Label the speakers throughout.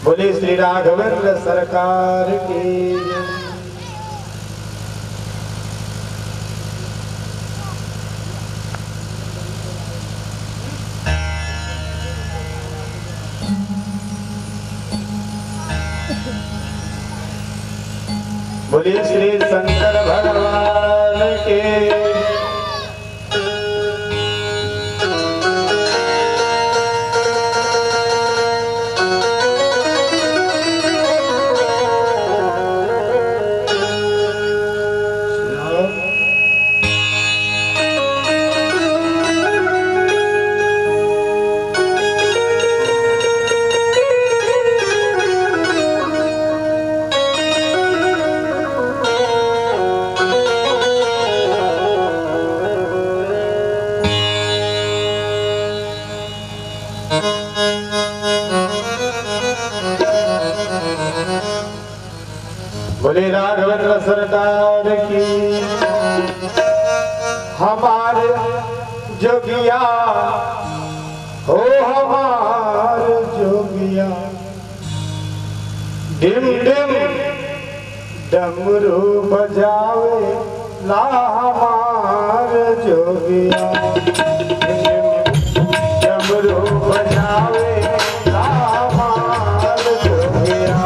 Speaker 1: बोले श्री राघवेंद्र सरकार की। बोले श्री शंकर भगवान के। बोले राघवेंद्र सरकार की। हमारे जोगिया हो हमारे जोगिया, डिम डिम डमरू बजावे ला हमारे जोगिया, डिम डिम डमरू बजावे ला हमारे जोगिया।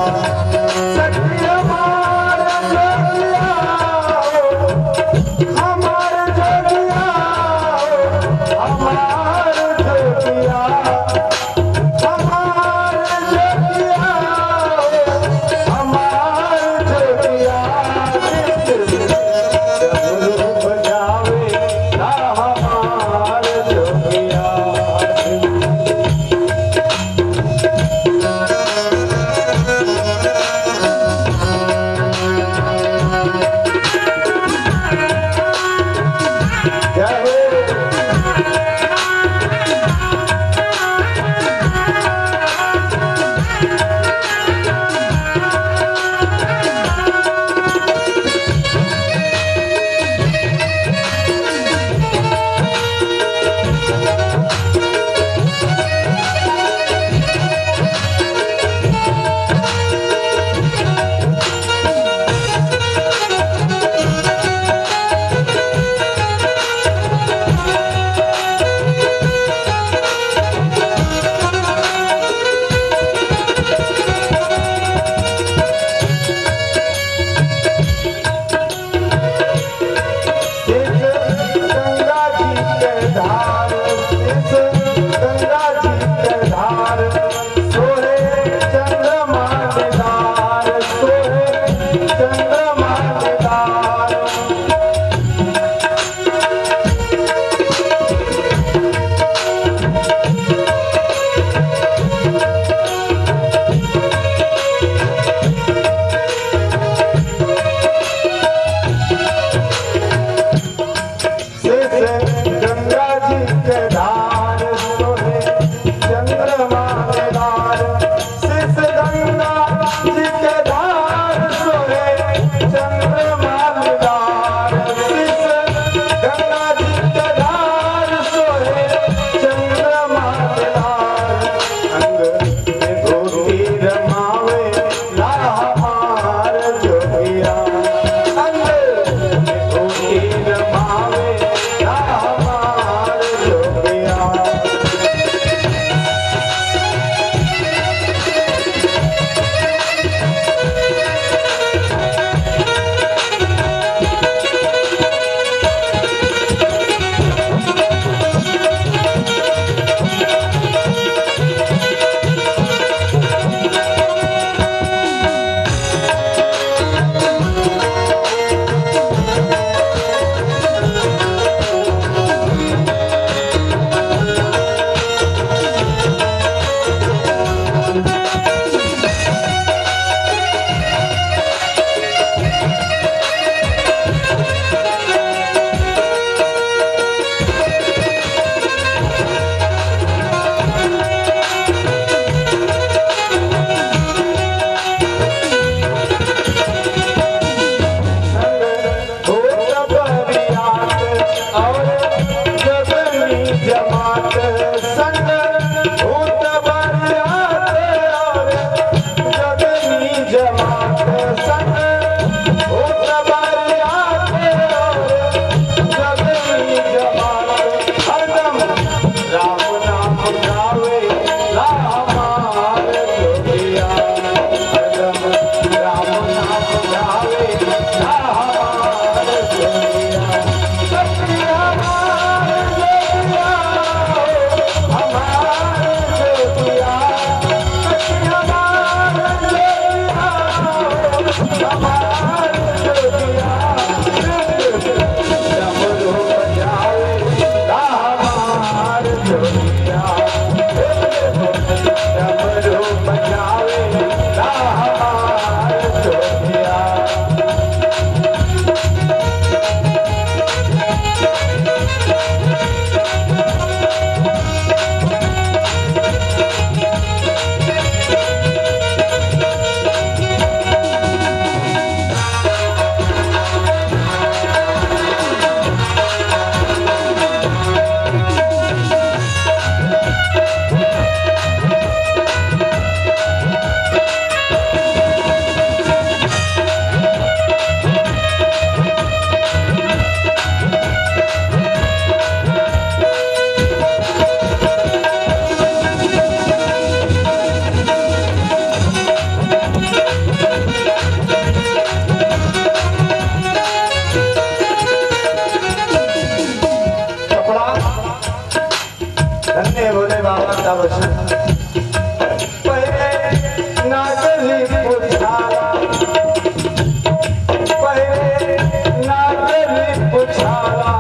Speaker 1: प्याला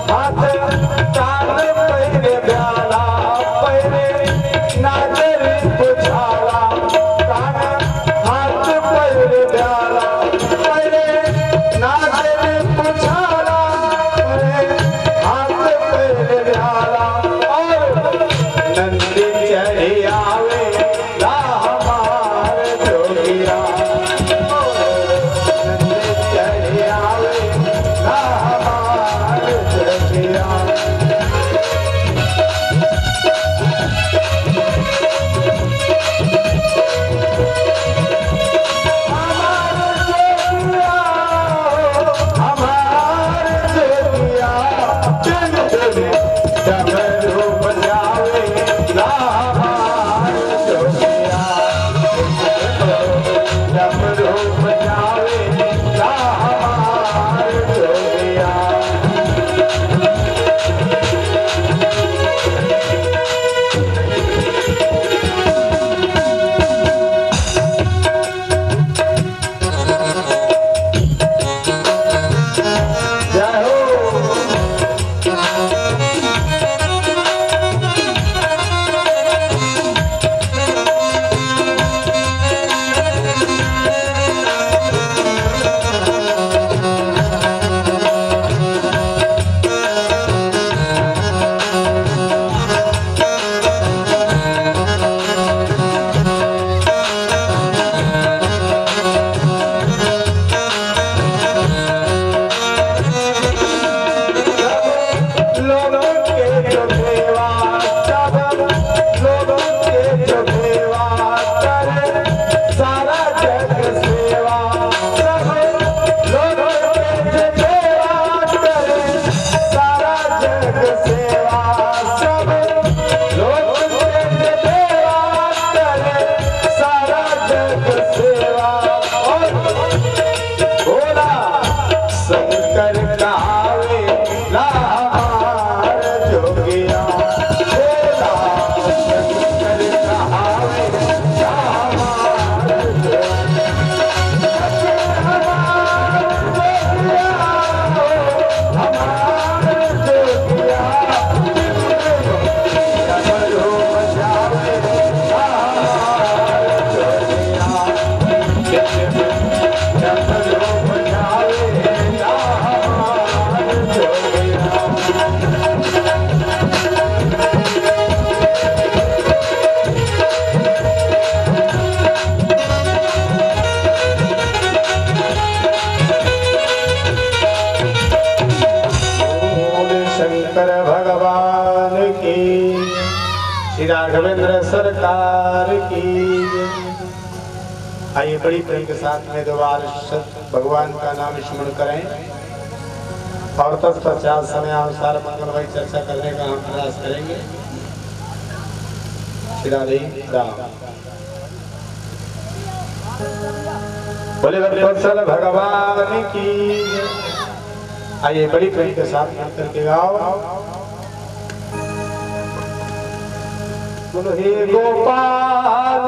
Speaker 1: हाथ चांद पैरे प्याला पैरे नागर पुछाला कान हाथ पैरे प्याला पैरे नागर पुछाला पैरे हाथ पैरे प्याला और नंदी चढ़ी आवे ला हमार जोगिया श्री राघवेंद्र सरकार की। आइए बड़ी प्रेम के साथ में दोबार भगवान का नाम स्मरण करें और तत्पश्चात समय अनुसार मंगलमय चर्चा करने का हम प्रयास करेंगे। श्री राधे राम। बोले वत्सल भगवान की। आइए बड़ी प्रेम के साथ मिलकर के गाओ। हे गोपाल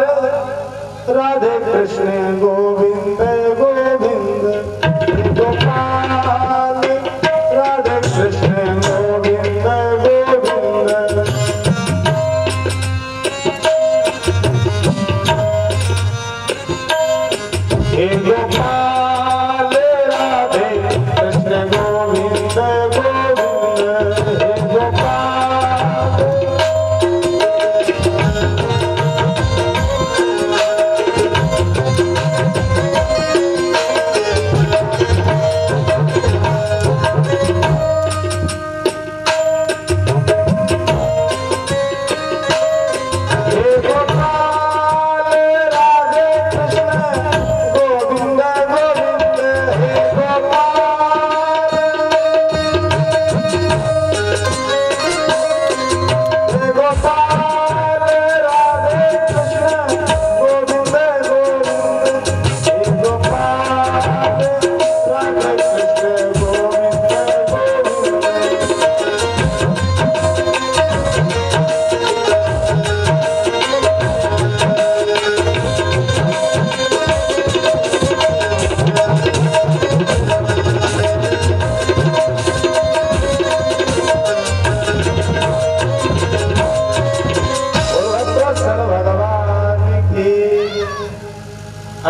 Speaker 1: राधे कृष्ण गोविंद गोविंद। हे गोपाल राधे कृष्ण गोविंद गोविंद। हे गोपाल राधे कृष्ण गोविंद गोविंद। हे गोपाल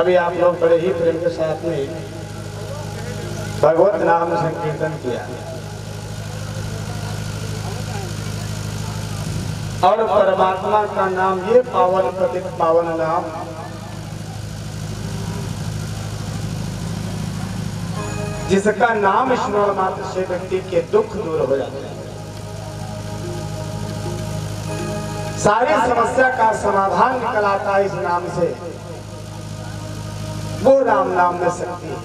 Speaker 1: अभी आप लोग बड़े ही प्रेम के साथ में भगवत नाम संकीर्तन किया और परमात्मा का नाम ये पावन पतित पावन नाम जिसका नाम स्मरण मात्र से व्यक्ति के दुख दूर हो जाते हैं, सारी समस्या का समाधान निकल आता है इस नाम से। वो राम नाम में शक्ति है।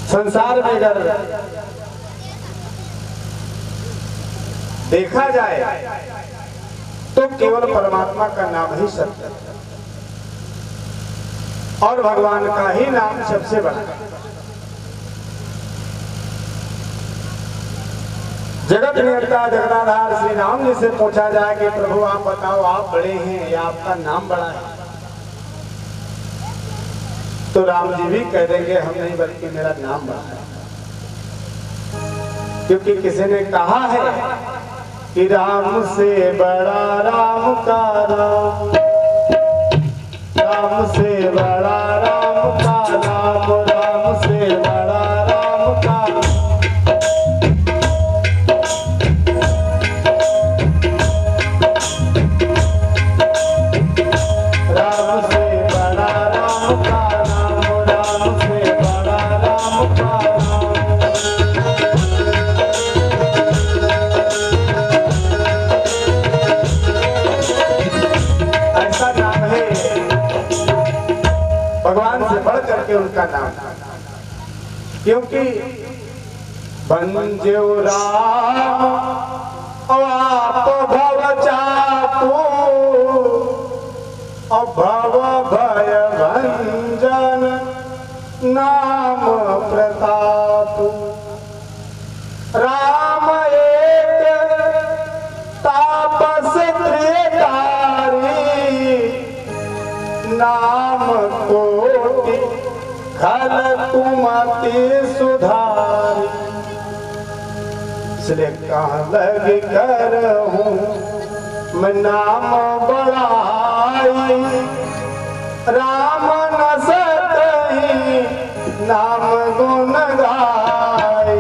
Speaker 1: संसार में अगर देखा जाए तो केवल परमात्मा का नाम ही सत्य है और भगवान का ही नाम सबसे बड़ा है। जगत नियंता जगदाधार श्री राम जी से पूछा जाए कि प्रभु आप बताओ, आप बड़े हैं या आपका नाम बड़ा है, तो राम जी भी कह देंगे हम नहीं बल्कि मेरा नाम बड़ा है। क्योंकि किसी ने कहा है कि राम से बड़ा राम का नाम, राम से बड़ा राम का नाम, राम से बड़ा राम का उनका नाम, क्योंकि बंजो राम आप भव चातु भव भय भंजन नाम प्रताप। राम एक तापस त्रिकारी नाम कोटि खल तुमति सुधारी। इसलिए कहाँ लग कर हूँ मैं नाम बढ़ाई, राम न सतहि नाम गुण गाई।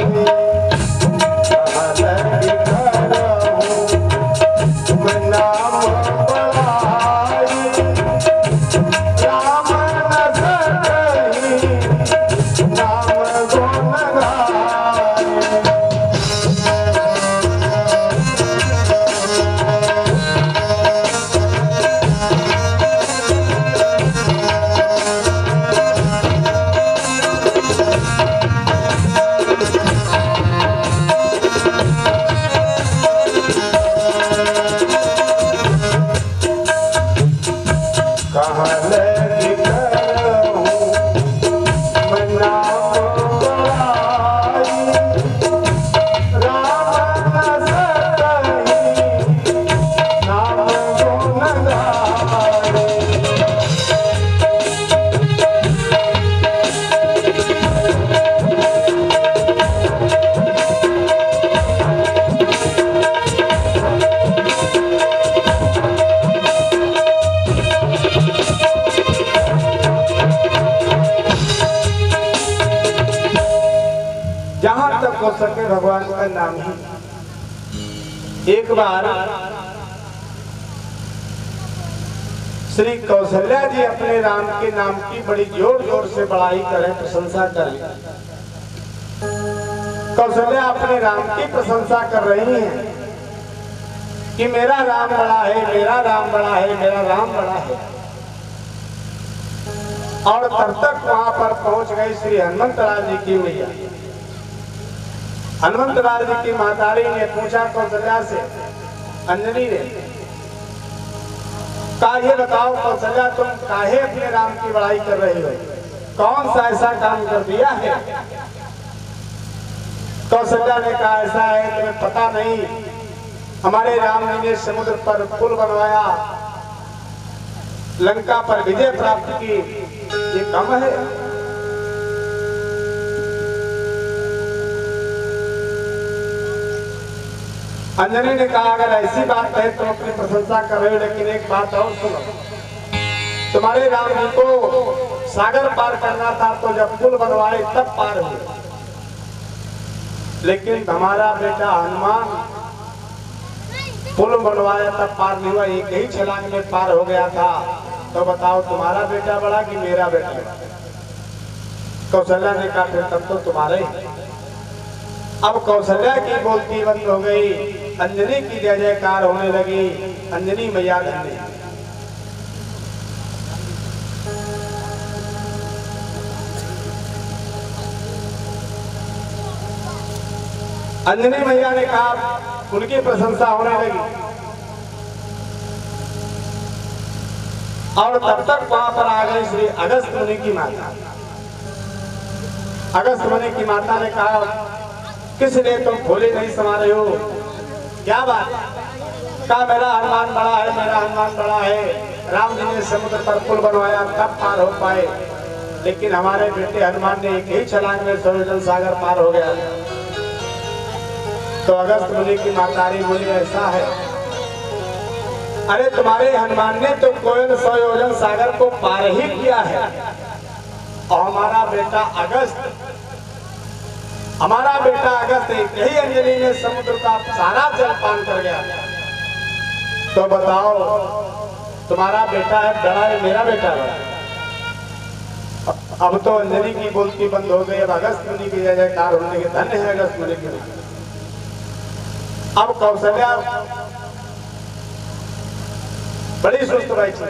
Speaker 1: कहाँ लग कर हूँ मैं नाम बढ़ाई, राम न सतहि नाम गुण गाई। जहां तक हो सके भगवान का नाम ही। एक बार श्री कौशल्या जी अपने राम के नाम की बड़ी जोर जोर से बड़ाई करें, प्रशंसा करें। कौशल्या अपने राम की प्रशंसा कर रही हैं कि मेरा राम बड़ा है, मेरा राम बड़ा है, मेरा राम बड़ा है। और तब तक वहां पर पहुंच गई श्री हनुमंतलाल जी की मैया। हनुमंतलाल जी की मातारी ने पूछा कौशल्या से, अंजनी ने कहा ये बताओ कौशल्या तुम काहे अपने राम की बड़ाई कर रही हो, कौन सा ऐसा काम कर दिया है? कौशल्या ने कहा ऐसा है तुम्हें पता नहीं, हमारे राम जी ने समुद्र पर पुल बनवाया, लंका पर विजय प्राप्त की, ये कम है? अंजनी ने कहा अगर ऐसी बात है तो अपनी प्रशंसा कर रहे हो, लेकिन एक बात और सुनो। तुम्हारे राम जी को सागर पार करना था तो जब पुल बनवाए तब पार हुए, लेकिन हमारा बेटा हनुमान पुल बनवाया तब पार नहीं हुआ, एक ही छलांग में पार हो गया था। तो बताओ तुम्हारा बेटा बड़ा कि मेरा बेटा बड़ा? कौशल्या ने कहा फिर तब तो तुम्हारे ही। अब कौशल्या की बोलती बंद हो गई, अंजनी की जय जयकार होने लगी। अंजनी मैया धन्य। अंजनी मैया ने कहा, उनकी प्रशंसा होने लगी। और तब तक वहां पर आ गई श्री अगस्त मुनि की माता। अगस्त मुनि की माता ने कहा, किस लिए तुम भोले नहीं समा रहे हो? क्या बात? कहा मेरा हनुमान बड़ा है, मेरा हनुमान बड़ा है। राम जी ने समुद्र पर पुल बनवाया तब पार हो पाए, लेकिन हमारे बेटे हनुमान ने एक ही छलांग में सरोजन सागर पार हो गया। तो अगस्त मुनि की मातारी बोली, ऐसा है? अरे तुम्हारे हनुमान ने तो कोयल 100 योजन सागर को पार ही किया है, और हमारा बेटा अगस्त एक ही अंजलि में समुद्र का सारा जल पान कर गया। तो बताओ तुम्हारा बेटा है बड़ा है, मेरा बेटा है? अब तो अंजलि की बोलती बंद हो गई। अब अगस्त मुनि की जय जयकार होने के धन्य है अगस्त मुनि की। अब कौशल्या बड़ी सुस्त बैठी।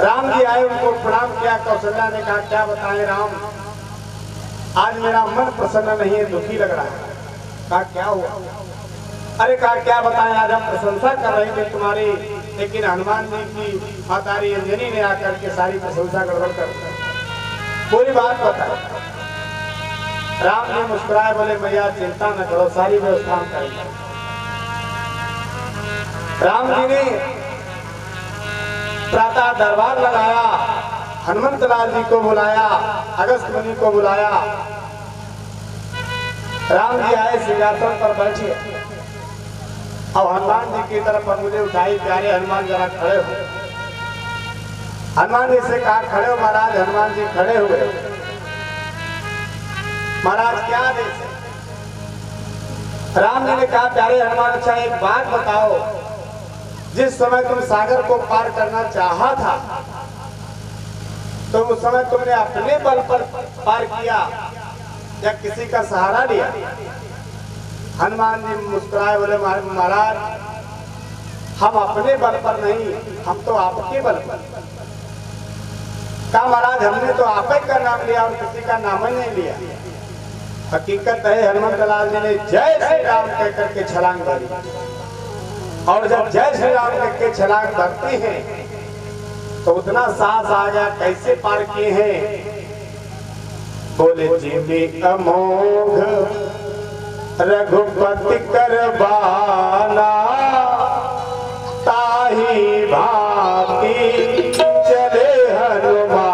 Speaker 1: राम जी आए, उनको प्रणाम किया। कौशल्या ने कहा, क्या बताएं राम, आज मेरा मन प्रसन्न नहीं है, दुखी लग रहा है। कहा क्या हुआ? अरे कहा क्या बताएं, आज हम प्रशंसा कर रहे थे तुम्हारी, लेकिन हनुमान जी की मातारी अंजनी ने आकर के सारी प्रशंसा गड़बड़ कर पूरी बात बताई। राम जी मुस्कुराए, बोले मैया चिंता न करो, सारी व्यवस्था हम करेंगे। राम जी ने प्रातः दरबार लगाया, हनुमंत लाल जी को बुलाया, अगस्त मुनि को बुलाया। राम जी आए, सिंहासन पर बैठे। अब हनुमान जी की तरफ अंगुली उठाई, प्यारे हनुमान जरा खड़े हो। हनुमान जी से कहा, खड़े हो महाराज। हनुमान जी खड़े हुए। महाराज क्या आदेश? राम जी ने कहा, प्यारे हनुमान, अच्छा एक बात बताओ, जिस समय तुम सागर को पार करना चाहा था, तो उस समय तुमने अपने बल पर पार किया या किसी का सहारा लिया? हनुमान जी मुस्कुराए, बोले महाराज हम अपने बल पर नहीं, हम तो आपके बल पर। कहा महाराज हमने तो आप ही का नाम लिया और किसी का नाम ही नहीं लिया। हकीकत है हनुमंत लाल जी ने जय श्री राम कहकर के छलांग भरी, और जब जय श्री राम कह के छलांग भरते हैं तो उतना साहस आ गया। कैसे पार किए हैं? बोले जीवी अमोघ रघुपति करबाना, ताही भांति चले हनुमाना।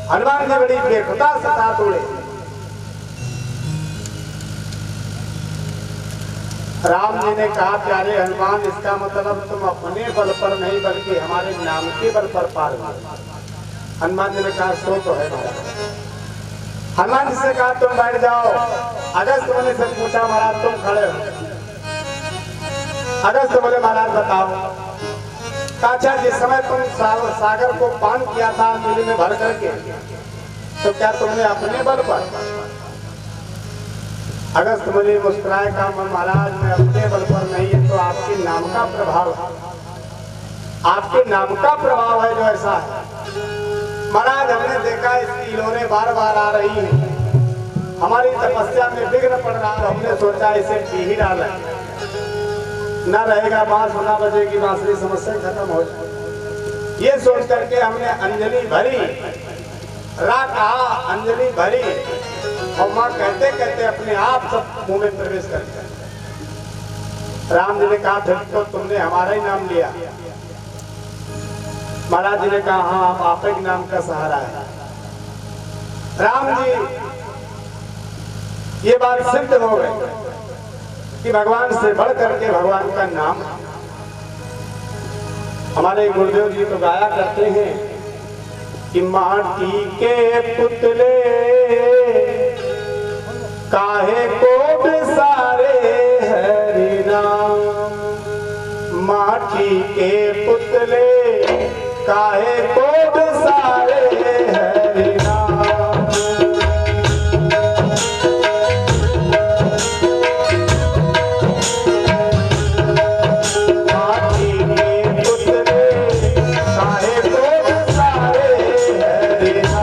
Speaker 1: हनुमान जी बड़ी बेखुदा से साथ उड़े। राम जी ने कहा, प्यारे हनुमान, इसका मतलब तुम अपने बल पर नहीं बल्कि हमारे नाम के बल पर पार हुए। हनुमान जी ने कहा, सो तो है महाराज। हनुमान जी से कहा, तुम बैठ जाओ। अगस्त मुनि से पूछा, महाराज तुम खड़े हो? अगस्त बोले, महाराज बताओ। अच्छा जिस समय तुम सागर को पान किया था अंजलि में भर करके, तो क्या तुमने अपने बल पर? अगस्त मुनि मुस्कुराए, कहा महाराज मैं अपने बल पर नहीं है तो आपके नाम का प्रभाव है, आपके नाम का प्रभाव है जो ऐसा है। महाराज हमने देखा इसकी इलोने बार बार आ रही है, हमारी तपस्या में विघ्न पड़ रहा है, हमने सोचा इसे पी ही डाला, न रहेगा बांस न बजेगी बांसुरी, समस्या खत्म हो जाए। ये सोच करके हमने अंजलि भरी, रा कहा अंजलि भरी, और माँ कहते कहते अपने आप सब मुंह में प्रवेश कर गया। राम जी ने कहा फिर तो तुमने हमारा ही नाम लिया। महाराज जी ने कहा हाँ आप आपके नाम का सहारा है। राम जी ये बात सिद्ध हो गई कि भगवान से बढ़ करके भगवान का नाम। हमारे गुरुदेव जी तो गाया करते हैं कि माटी के पुतले काहे को सारे हरि नाम, माटी के पुतले काहे को सारे हरि नाम। माटी के पुतले काहे को सारे हरि नाम।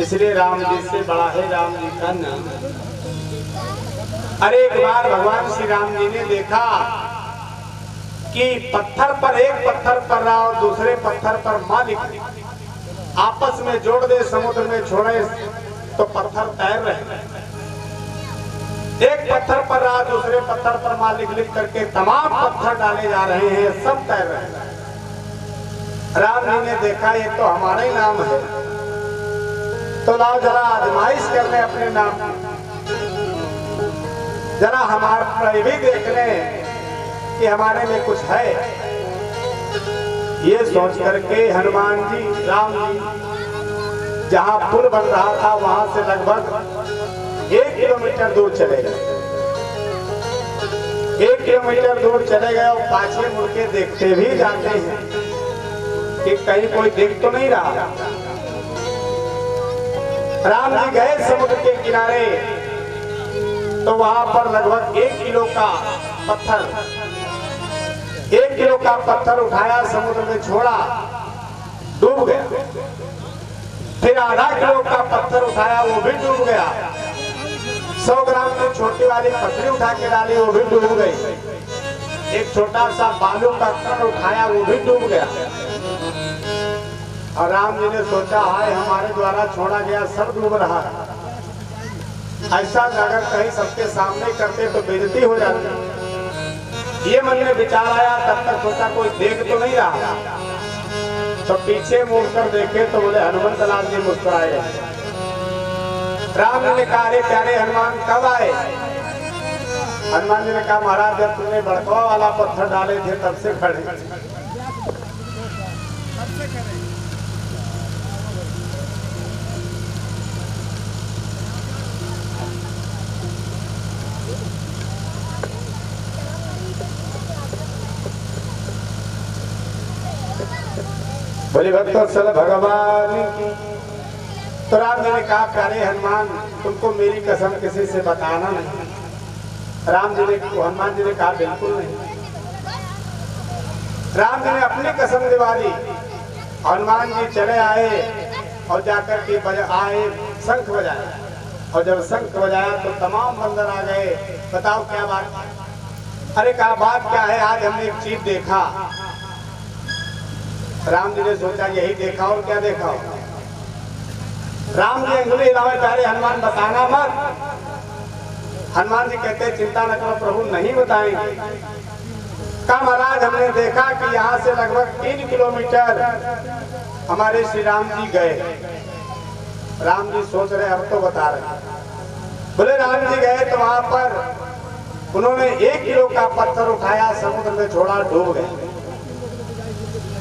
Speaker 1: इसलिए राम जी से बड़ा है राम जी का नाम। अरे एक बार भगवान श्री राम जी ने देखा कि पत्थर पर, एक पत्थर पर रहा और दूसरे पत्थर पर मालिक आपस में जोड़ दे, समुद्र में छोड़े तो पत्थर तैर रहे। एक पत्थर पर रहा, दूसरे पत्थर पर मालिक लिख करके तमाम पत्थर डाले जा रहे हैं, सब तैर रहे हैं। राम जी ने देखा ये तो हमारा ही नाम है, तो लाओ जरा आजमाइश कर ले अपने नाम की, जरा हमारे भी देख ले कि हमारे में कुछ है। ये सोच करके हनुमान जी राम जी जहाँ पुल बन रहा था वहां से लगभग 1 किलोमीटर दूर चले गए। 1 किलोमीटर दूर चले गए और पाछे मुड़ के देखते भी जाते हैं कि कहीं कोई देख तो नहीं रहा। राम जी गए समुद्र के किनारे तो वहां पर लगभग 1 किलो का पत्थर 1 किलो का पत्थर उठाया, समुद्र में छोड़ा, डूब गया। फिर आधा किलो का पत्थर उठाया, वो भी डूब गया। 100 ग्राम की छोटी वाली पत्थरी उठा के डाली, वो भी डूब गई। एक छोटा सा बालू का कण उठाया, वो भी डूब गया। और राम जी ने सोचा, हाय हमारे द्वारा छोड़ा गया सब डूब रहा है। ऐसा अगर कहीं सबके सामने करते तो बेइज्जती हो जाती। ये मन में विचार आया, तब तक सोचा कोई देख तो नहीं रहा। तो पीछे मुड़कर देखे तो बोले हनुमंत लाल जी मुस्कुराए। राम जी ने कहा, अरे प्यारे हनुमान कब आए? हनुमान जी ने कहा, महाराज जब तुमने बड़कवा वाला पत्थर डाले थे तब से खड़े। बोले भक्तवत्सल भगवान की। तो राम जी ने कहा, प्यारे हनुमान तुमको मेरी कसम किसी से बताना नहीं। राम जी ने हनुमान जी ने कहा, बिल्कुल नहीं। राम जी ने अपनी कसम दिवा दी। हनुमान जी चले आए और जाकर के आए, शंख बजाया। और जब शंख बजाया तो तमाम बंदर आ गए। बताओ क्या बात? अरे कहा, बात क्या है? आज हमने एक चीज देखा। राम जी ने सोचा, यही देखा और क्या देखा? राम जी अंगुली हिलाए, प्यारे हनुमान बताना मत। हनुमान जी कहते, चिंता न करो प्रभु, नहीं बताएंगे। कहा, महाराज हमने देखा कि यहाँ से लगभग 3 किलोमीटर हमारे श्री राम जी गए। राम जी सोच रहे, अब तो बता रहे। बोले राम जी गए तो वहां पर उन्होंने 1 किलो का पत्थर उठाया, समुद्र में छोड़ा, डूब गए।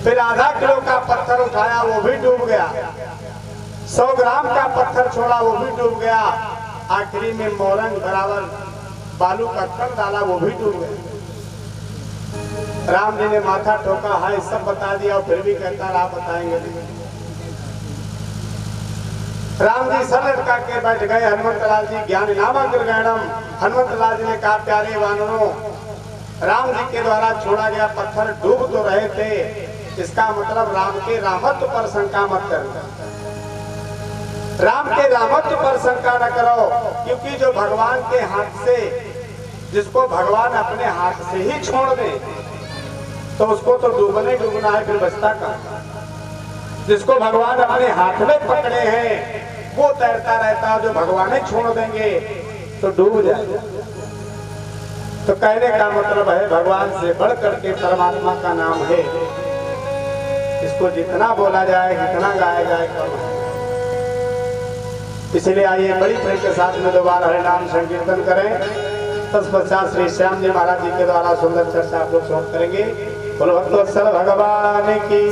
Speaker 1: फिर आधा किलो का पत्थर उठाया, वो भी डूब गया। 100 ग्राम का पत्थर छोड़ा, वो भी डूब गया। आखिरी में मोरंग बराबर बालू का कण डाला, वो भी डूब गया। राम जी ने माथा ठोका, हाय सब बता दिया, और फिर भी कहता रहा बताएंगे नहीं। राम जी सर लटका के बैठ गए। हनुमंत लाल जी ज्ञान नामक ग्रहणम। हनुमंत लाल जी ने कहा, प्यारे वानरों, राम जी के द्वारा छोड़ा गया पत्थर डूब तो रहे थे, इसका मतलब राम के रामत्व पर शंका मत करो। राम के रामत्व पर शंका न करो, क्योंकि जो भगवान के हाथ से, जिसको भगवान अपने हाथ से ही छोड़ दे तो उसको तो डूबना ही डूबना है, फिर बचता कहाँ? जिसको भगवान अपने हाथ में पकड़े हैं वो तैरता रहता, जो भगवान ही छोड़ देंगे तो डूब जाएगा। तो कहने का मतलब है, भगवान से बढ़ करके परमात्मा का नाम है। इसको जितना बोला जाए, जितना गाया जाए कम। इसलिए आइए बड़ी प्रेम के साथ में दोबारा हरि नाम संकीर्तन करें। तत्पश्चात श्री श्याम जी महाराज जी के द्वारा सुंदर चर्चा आप लोग श्रवण करेंगे। बोलो भक्तवत्सल भगवान की।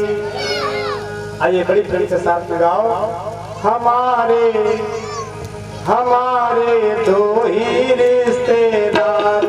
Speaker 1: आइए बड़ी प्रेम के साथ में गाओ। हमारे हमारे दो ही रिश्तेदार,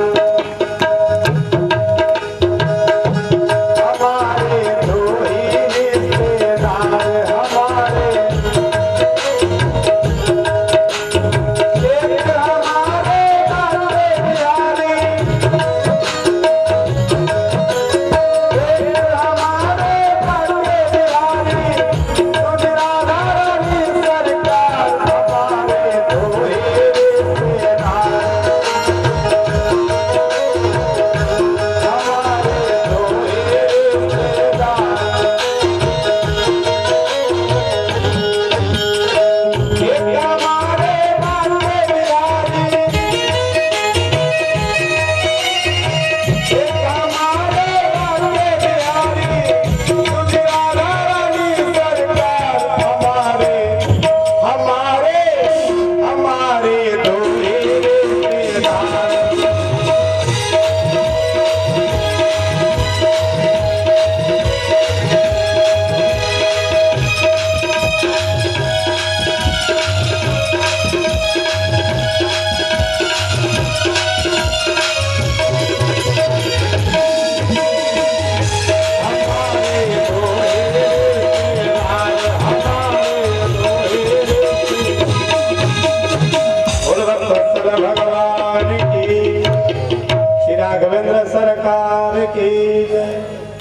Speaker 1: राघवेंद्र सरकार की जय।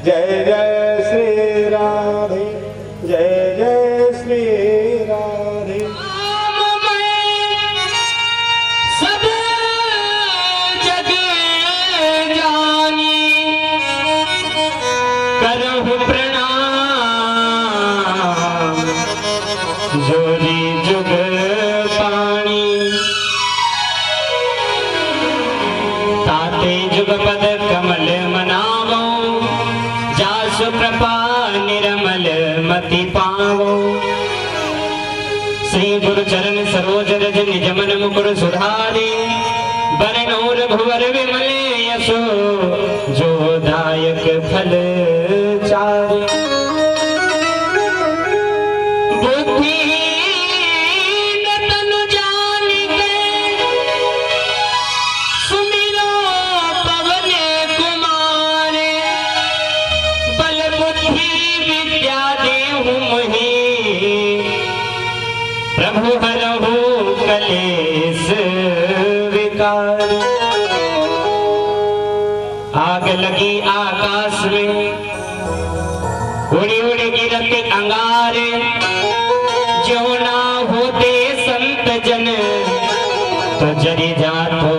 Speaker 1: जय जय श्री राधे, जय जय श्री राधे।
Speaker 2: सब जग जानी करहु प्रणाम, जोरी जुग पाणी ताते जुगपद कमल मनावो, जासु कृपा निर्मल मति पावो। श्री गुरु चरण सरोज रज निज मन मुकुर सुधारे, बरनौर भुवर विमले यशो जो दायक फल चारे। बुद्धिहीन तनु जानिके सुमिरो पवन कुमारे, बल बुद्धि विद्या देहु मोहि, प्रभु हरहु कलेश विकार। आग लगी आकाश में, उड़ी उड़ी गिरत अंगारे, जो ना होते संत जन तो जरी जातो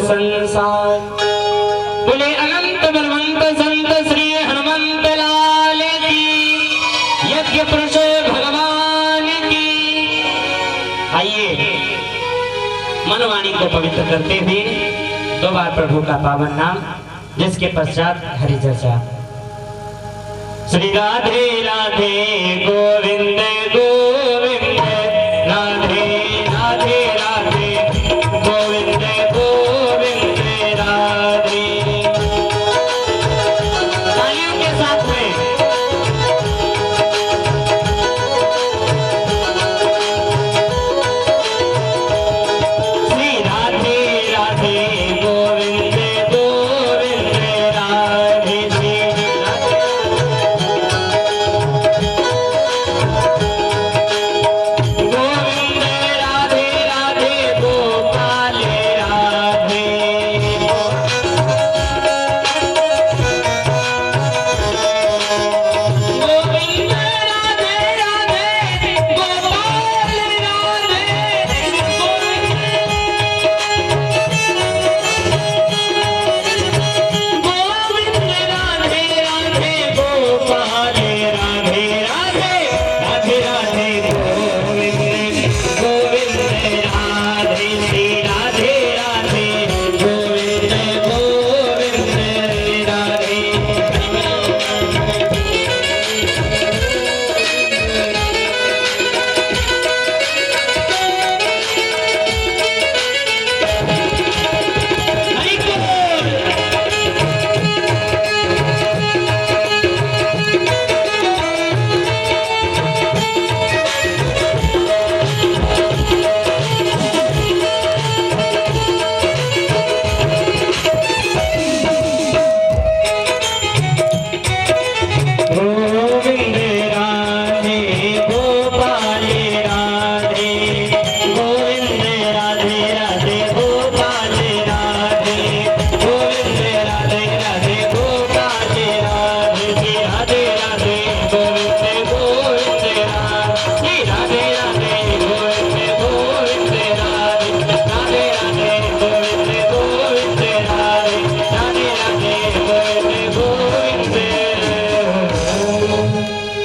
Speaker 2: संसार। बोले अनंत बलवंत संत श्री हनुमंत लाल की, यज्ञ पुरुष भगवान की। आइए मनवाणी को पवित्र करते हुए दो बार प्रभु का पावन नाम, जिसके पश्चात हरि चर्चा। श्री राधे राधे गोविंद गोविंद, राधे राधे राधे गोविंद गोविंद राधे। तालियों के साथ में श्री राधे राधे गोविंद गोविंद राधे। श्री गोविंद राधे राधे गोपाल राधे। गोविंद राधे राधे गोपाल राधे। गोविंद राधे राधे गोपाल राधे। राधे राधे राधे गोविंद गोविंद राधे। श्री राधे राधे गोविंद गोविंद राधे। हरि बोल। गोविंद राधे गोपाल राधे। गोविंद राधे राधे गोपाल राधे। गोविंद राधे राधे गोपाल राधे। श्री राधे राधे गोविंद गोविंद राधे। राधे राधे गोविंद गोविंद राधे। राधे राधे गोविंद गोविंद राधे। राधे राधे गोविंद गोविंद।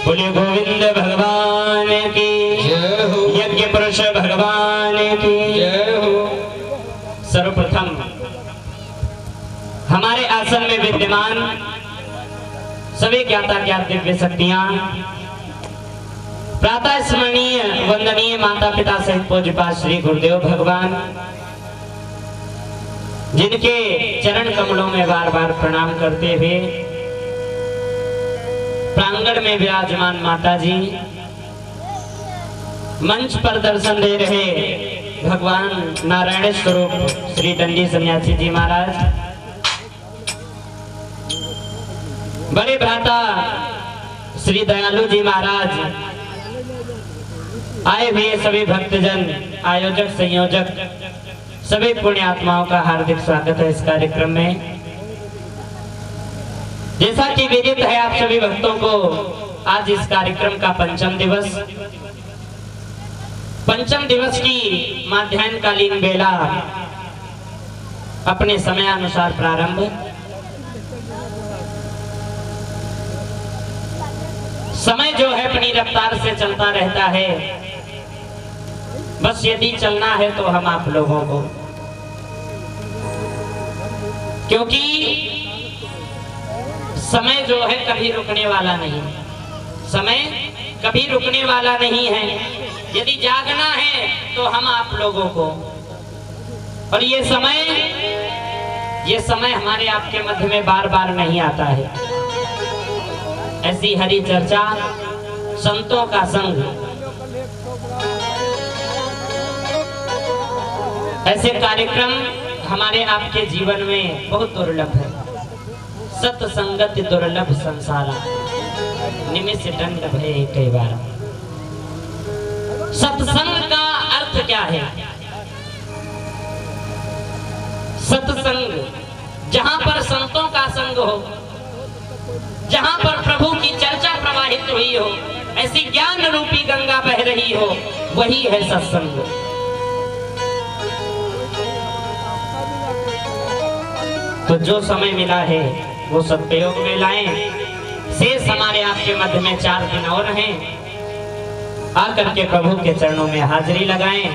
Speaker 2: बोले गोविंद भगवान की
Speaker 3: जय हो,
Speaker 2: यज्ञ पुरुष भगवान की
Speaker 3: जय हो।
Speaker 2: सर्वप्रथम हमारे आसन में विद्यमान सभी ज्ञाता ज्ञात दिव्य शक्तियां, प्रातः स्मरणीय वंदनीय माता पिता सहित पूज्यपाद श्री गुरुदेव भगवान, जिनके चरण कमलों में बार बार प्रणाम करते हुए प्रांगण में विराजमान माता जी, मंच पर दर्शन दे रहे भगवान नारायण स्वरूप श्री दंडी सन्यासी जी महाराज, बड़े भ्राता श्री दयालु जी महाराज, आए हुए सभी भक्तजन, आयोजक संयोजक, सभी पुण्य आत्माओं का हार्दिक स्वागत है इस कार्यक्रम में। जैसा कि विदित है आप सभी भक्तों को, आज इस कार्यक्रम का पंचम दिवस की माध्याह्नकालीन बेला अपने समय अनुसार प्रारंभ। समय जो है अपनी रफ्तार से चलता रहता है, बस यदि चलना है तो हम आप लोगों को, क्योंकि समय जो है कभी रुकने वाला नहीं, समय कभी रुकने वाला नहीं है। यदि जागना है तो हम आप लोगों को, और ये समय हमारे आपके मध्य में बार बार नहीं आता है। ऐसी हरि चर्चा, संतों का संग, ऐसे कार्यक्रम हमारे आपके जीवन में बहुत दुर्लभ है। सत्संगत दुर्लभ संसारा, निमिष दंड भय कई बार। सत्संग का अर्थ क्या है? सत्संग, जहां पर संतों का संग हो, जहां पर प्रभु की चर्चा प्रवाहित हुई हो, ऐसी ज्ञान रूपी गंगा बह रही हो, वही है सत्संग। तो जो समय मिला है वो सदुपयोग में लाएं। शेष हमारे आपके मध्य में 4 दिन और हैं, आकर के प्रभु के चरणों में हाजिरी लगाएं।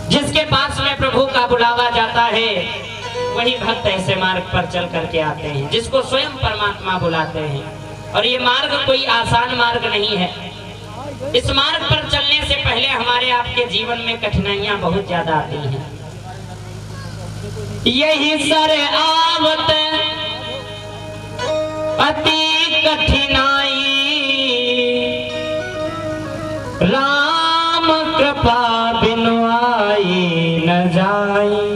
Speaker 2: जिसके पास में प्रभु का बुलावा जाता है वही भक्त ऐसे मार्ग पर चल करके आते हैं जिसको स्वयं परमात्मा बुलाते हैं। और ये मार्ग कोई आसान मार्ग नहीं है। इस मार्ग पर चलने से पहले हमारे आपके जीवन में कठिनाइयां बहुत ज्यादा आती हैं। यही सर आवत अति कठिनाई, राम कृपा बिनु आई न जाई।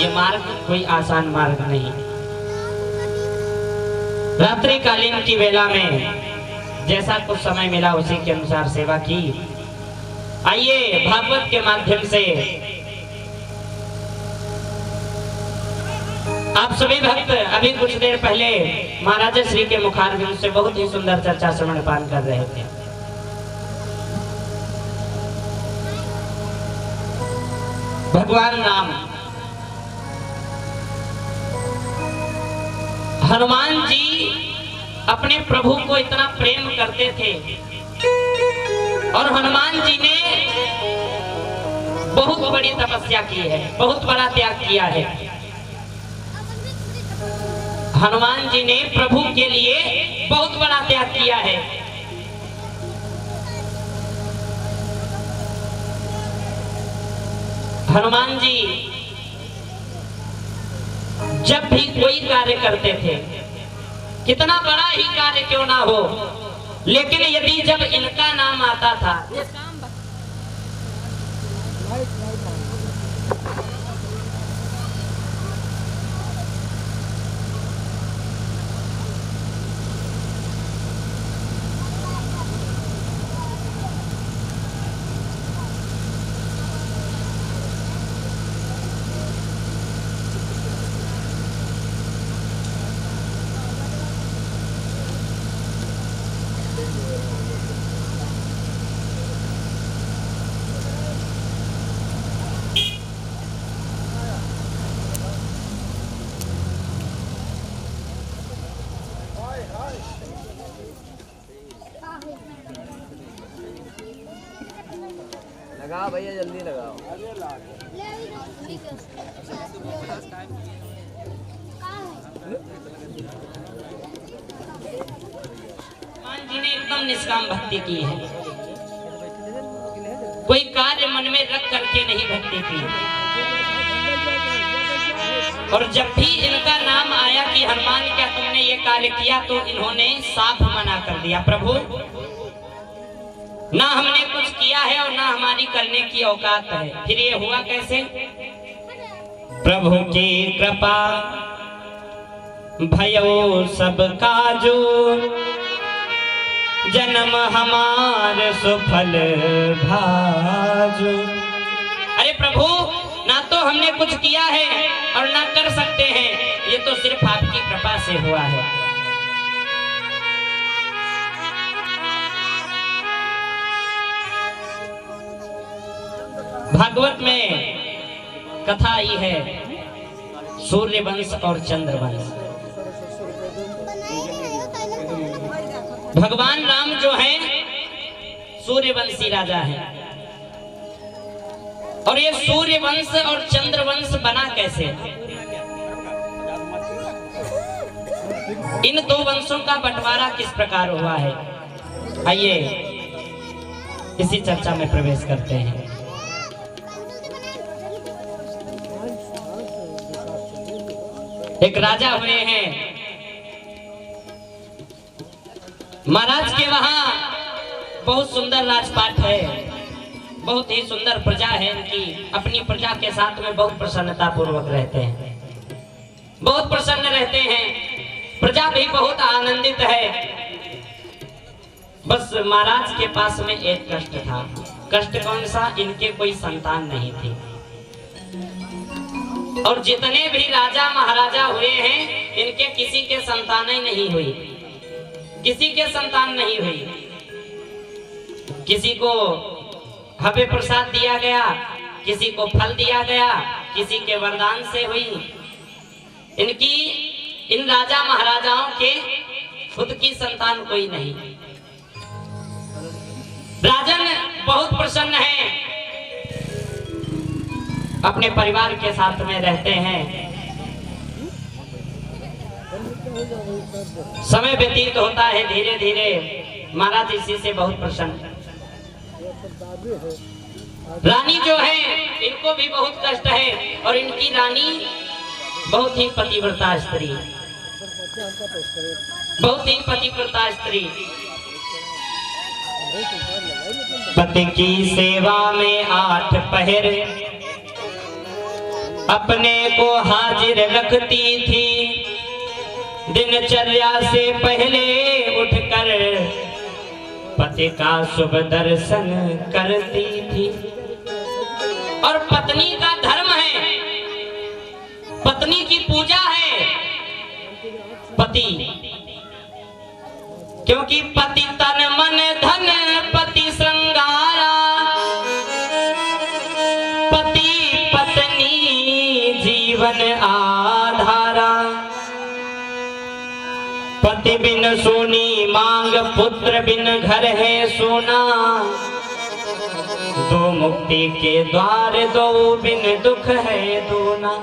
Speaker 2: ये मार्ग कोई आसान मार्ग नहीं। रात्रि कालीन की वेला में जैसा कुछ समय मिला उसी के अनुसार सेवा की। आइए भागवत के माध्यम से आप सभी भक्त अभी कुछ देर पहले महाराज श्री के मुखारविंद से बहुत ही सुंदर चर्चा श्रवण पान कर रहे थे। भगवान राम, हनुमान जी अपने प्रभु को इतना प्रेम करते थे और हनुमान जी ने बहुत बड़ी तपस्या की है, बहुत बड़ा त्याग किया है। हनुमान जी ने प्रभु के लिए बहुत बड़ा त्याग किया है। हनुमान जी जब भी कोई कार्य करते थे, कितना बड़ा ही कार्य क्यों ना हो, लेकिन यदि जब इनका नाम आता था,
Speaker 3: लगा भैया, जल्दी लगाओ।
Speaker 2: हनुमान जी ने एकदम निष्काम भक्ति की है, कोई कार्य मन में रख करके नहीं भक्ति की। और जब भी इनका नाम आया कि हनुमान क्या तुमने ये कार्य किया, तो इन्होंने साफ मना कर दिया, प्रभु ना हमने कुछ किया है और ना हमारी करने की औकात है। फिर ये हुआ कैसे? प्रभु की कृपा भयो सब काजू, जन्म हमार सुफल भाजो। अरे प्रभु, ना तो हमने कुछ किया है और ना कर सकते हैं, ये तो सिर्फ आपकी कृपा से हुआ है। भागवत में कथा आई है सूर्य वंश और चंद्र वंश। भगवान राम जो हैं सूर्यवंशी राजा हैं, और ये सूर्य वंश और चंद्र वंश बना कैसे? इन दो वंशों का बंटवारा किस प्रकार हुआ है, आइए इसी चर्चा में प्रवेश करते हैं। एक राजा हुए हैं, महाराज के वहां बहुत सुंदर राजपाट है, बहुत ही सुंदर प्रजा है इनकी। अपनी प्रजा के साथ में बहुत प्रसन्नता पूर्वक रहते हैं, बहुत प्रसन्न रहते हैं, प्रजा भी बहुत आनंदित है। बस महाराज के पास में एक कष्ट था। कष्ट कौन सा? इनके कोई संतान नहीं थी, और जितने भी राजा महाराजा हुए हैं इनके किसी के संतान ही नहीं हुई, किसी के संतान नहीं हुई। किसी को हवे प्रसाद दिया गया, किसी को फल दिया गया, किसी के वरदान से हुई। इन राजा महाराजाओं के खुद की संतान कोई नहीं। राजन बहुत प्रसन्न है, अपने परिवार के साथ में रहते हैं। समय व्यतीत होता है धीरे धीरे, महाराज इसी से बहुत प्रसन्न। रानी जो है इनको भी बहुत कष्ट है, और इनकी रानी बहुत ही पतिव्रता स्त्री, बहुत ही पतिव्रता स्त्री। पति की सेवा में 8 पहर अपने को हाजिर रखती थी। दिनचर्या से पहले उठकर पति का शुभ दर्शन करती थी। और पत्नी का धर्म है, पत्नी की पूजा है पति, क्योंकि पति तन मन धन पति श्रृंगारा, पति पत्नी जीवन आधारा। पति बिन सोनी मांग, पुत्र बिन घर है सोना। दो मुक्ति के द्वार, दो बिन दुख है दोना।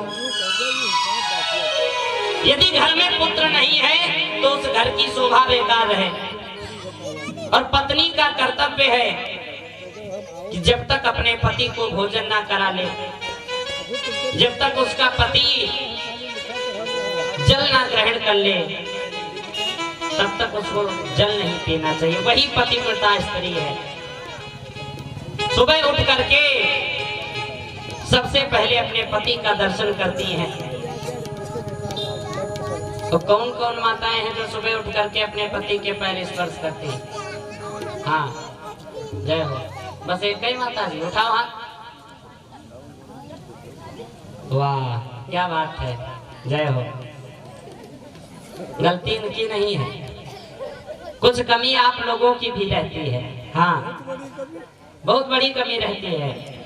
Speaker 2: यदि घर में पुत्र नहीं है तो उस घर की शोभा बेकार है। और पत्नी का कर्तव्य है कि जब तक अपने पति को भोजन ना करा ले, जब तक उसका पति जल ना ग्रहण कर ले, तब तक उसको जल नहीं पीना चाहिए। वही पतिव्रता स्त्री है। सुबह उठ करके सबसे पहले अपने पति का दर्शन करती हैं। तो कौन कौन माताएं हैं जो सुबह उठ करके अपने पति के पैर स्पर्श करती हैं? हाँ, जय हो। बस एक ही माता जी, उठाओ हाथ। वाह, क्या बात है, जय हो। गलती इनकी नहीं है, कुछ कमी आप लोगों की भी रहती है। हाँ, बहुत बड़ी कमी रहती है।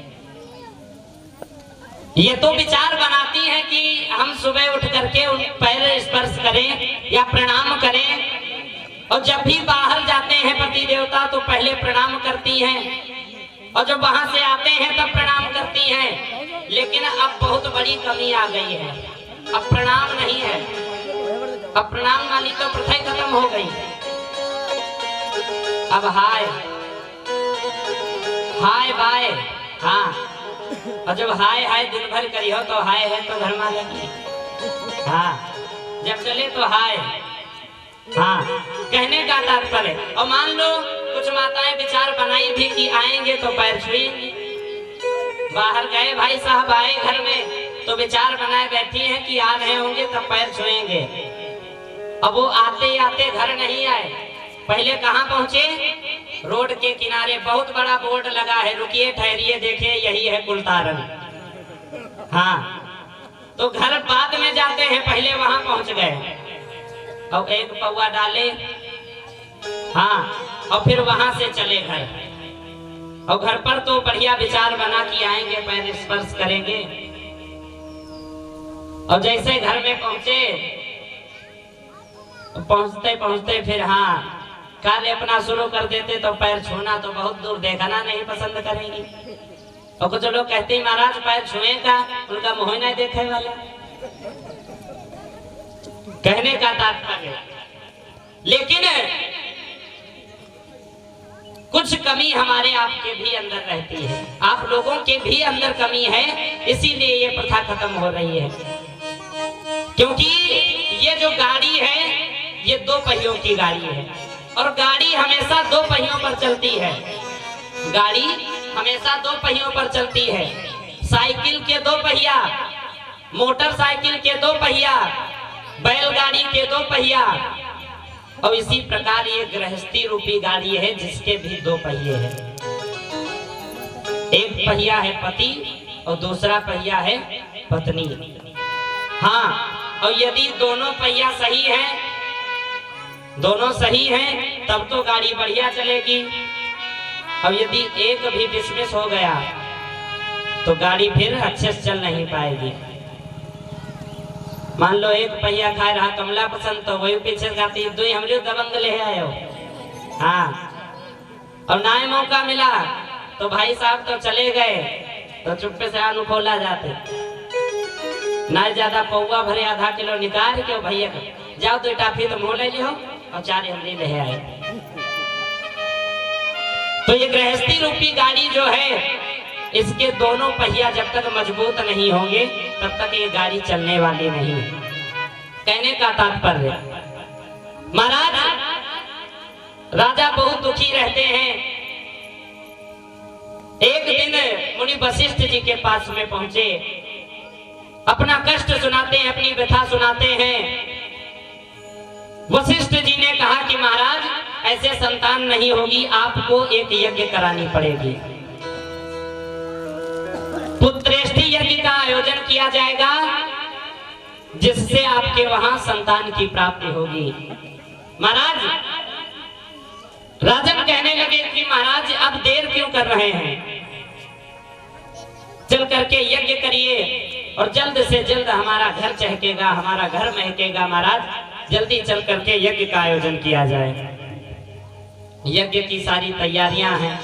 Speaker 2: ये तो विचार बनाती है कि हम सुबह उठ करके उन पैर स्पर्श करें या प्रणाम करें, और जब भी बाहर जाते हैं पति देवता तो पहले प्रणाम करती हैं, और जब वहां से आते हैं तब प्रणाम करती हैं। लेकिन अब बहुत बड़ी कमी आ गई है, अब प्रणाम नहीं है, अब प्रणाम वाली तो प्रथा ही खत्म हो गई। अब हाय हाय बाय, हाँ, और जब हाय हाय दिन भर करी हो तो हाय है तो घर में लगी। हाँ, जब चले तो हाय, हाँ, कहने का तात्पर्य। और मान लो कुछ माताएं विचार बनाई भी कि आएंगे तो पैर छुएंगे। बाहर गए भाई साहब, आए घर में तो विचार बनाए बैठी हैं कि आ रहे होंगे तब पैर छुएंगे। अब वो आते आते घर नहीं आए, पहले कहाँ पहुंचे? रोड के किनारे बहुत बड़ा बोर्ड लगा है, रुकिए ठहरिए देखिए यही है कुलतारन। हाँ, तो घर बाद में जाते हैं, पहले वहां पहुंच गए और एक पौवा डाले, हाँ, और फिर वहां से चले घर। और घर पर तो बढ़िया विचार बना कि आएंगे, पैर स्पर्श करेंगे। और जैसे घर में पहुंचे, पहुंचते पहुंचते फिर हाँ कार्य अपना शुरू कर देते, तो पैर छूना तो बहुत दूर, देखना नहीं पसंद करेंगी। और कुछ लोग कहते हैं महाराज पैर छुएगा, उनका मुंह नहीं देखे वाला। कहने का तात्पर्य, लेकिन कुछ कमी हमारे आपके भी अंदर रहती है, आप लोगों के भी अंदर कमी है, इसीलिए ये प्रथा खत्म हो रही है। क्योंकि ये जो गाड़ी है ये 2 पहियों की गाड़ी है, और गाड़ी हमेशा 2 पहियों पर चलती है। गाड़ी हमेशा 2 पहियों पर चलती है। साइकिल के 2 पहिया, मोटरसाइकिल के 2 पहिया, बैलगाड़ी के 2 पहिया, और इसी प्रकार ये गृहस्थी रूपी गाड़ी है जिसके भी 2 पहिए हैं। एक पहिया है पति और दूसरा पहिया है पत्नी। हाँ, और यदि दोनों पहिया सही है, दोनों सही हैं, तब तो गाड़ी बढ़िया चलेगी। और यदि एक भी डिसमिस हो गया तो गाड़ी फिर अच्छे से चल नहीं पाएगी। मान लो एक पहिया खा रहा कमला पसंद, तो वही पीछे गाती 2 हमरे दबंग ले आयो। हाँ, और ना मौका मिला तो भाई साहब तो चले गए, तो चुप्पे से आनु खोला जाते, ना ज्यादा पौवा भरे आधा किलो निकाल के भैया जाओ 2 टाफी तो मोह ले लियो और 4 हमरे ले आए। तो ये गृहस्थी रूपी गाड़ी जो है, इसके दोनों पहिया जब तक मजबूत नहीं होंगे तब तक ये गाड़ी चलने वाली नहीं। कहने का तात्पर्य, महाराज राजा बहुत दुखी रहते हैं। एक दिन मुनि वशिष्ठ जी के पास में पहुंचे, अपना कष्ट सुनाते हैं, अपनी व्यथा सुनाते हैं। वशिष्ठ जी ने कहा कि महाराज ऐसे संतान नहीं होगी, आपको एक यज्ञ करानी पड़ेगी। पुत्रेष्टि यज्ञ का आयोजन किया जाएगा, जिससे आपके वहां संतान की प्राप्ति होगी। महाराज राजन कहने लगे कि महाराज अब देर क्यों कर रहे हैं, चल करके यज्ञ करिए और जल्द से जल्द हमारा घर चहकेगा, हमारा घर महकेगा। महाराज जल्दी चल करके यज्ञ का आयोजन किया जाए। यज्ञ की सारी तैयारियां हैं,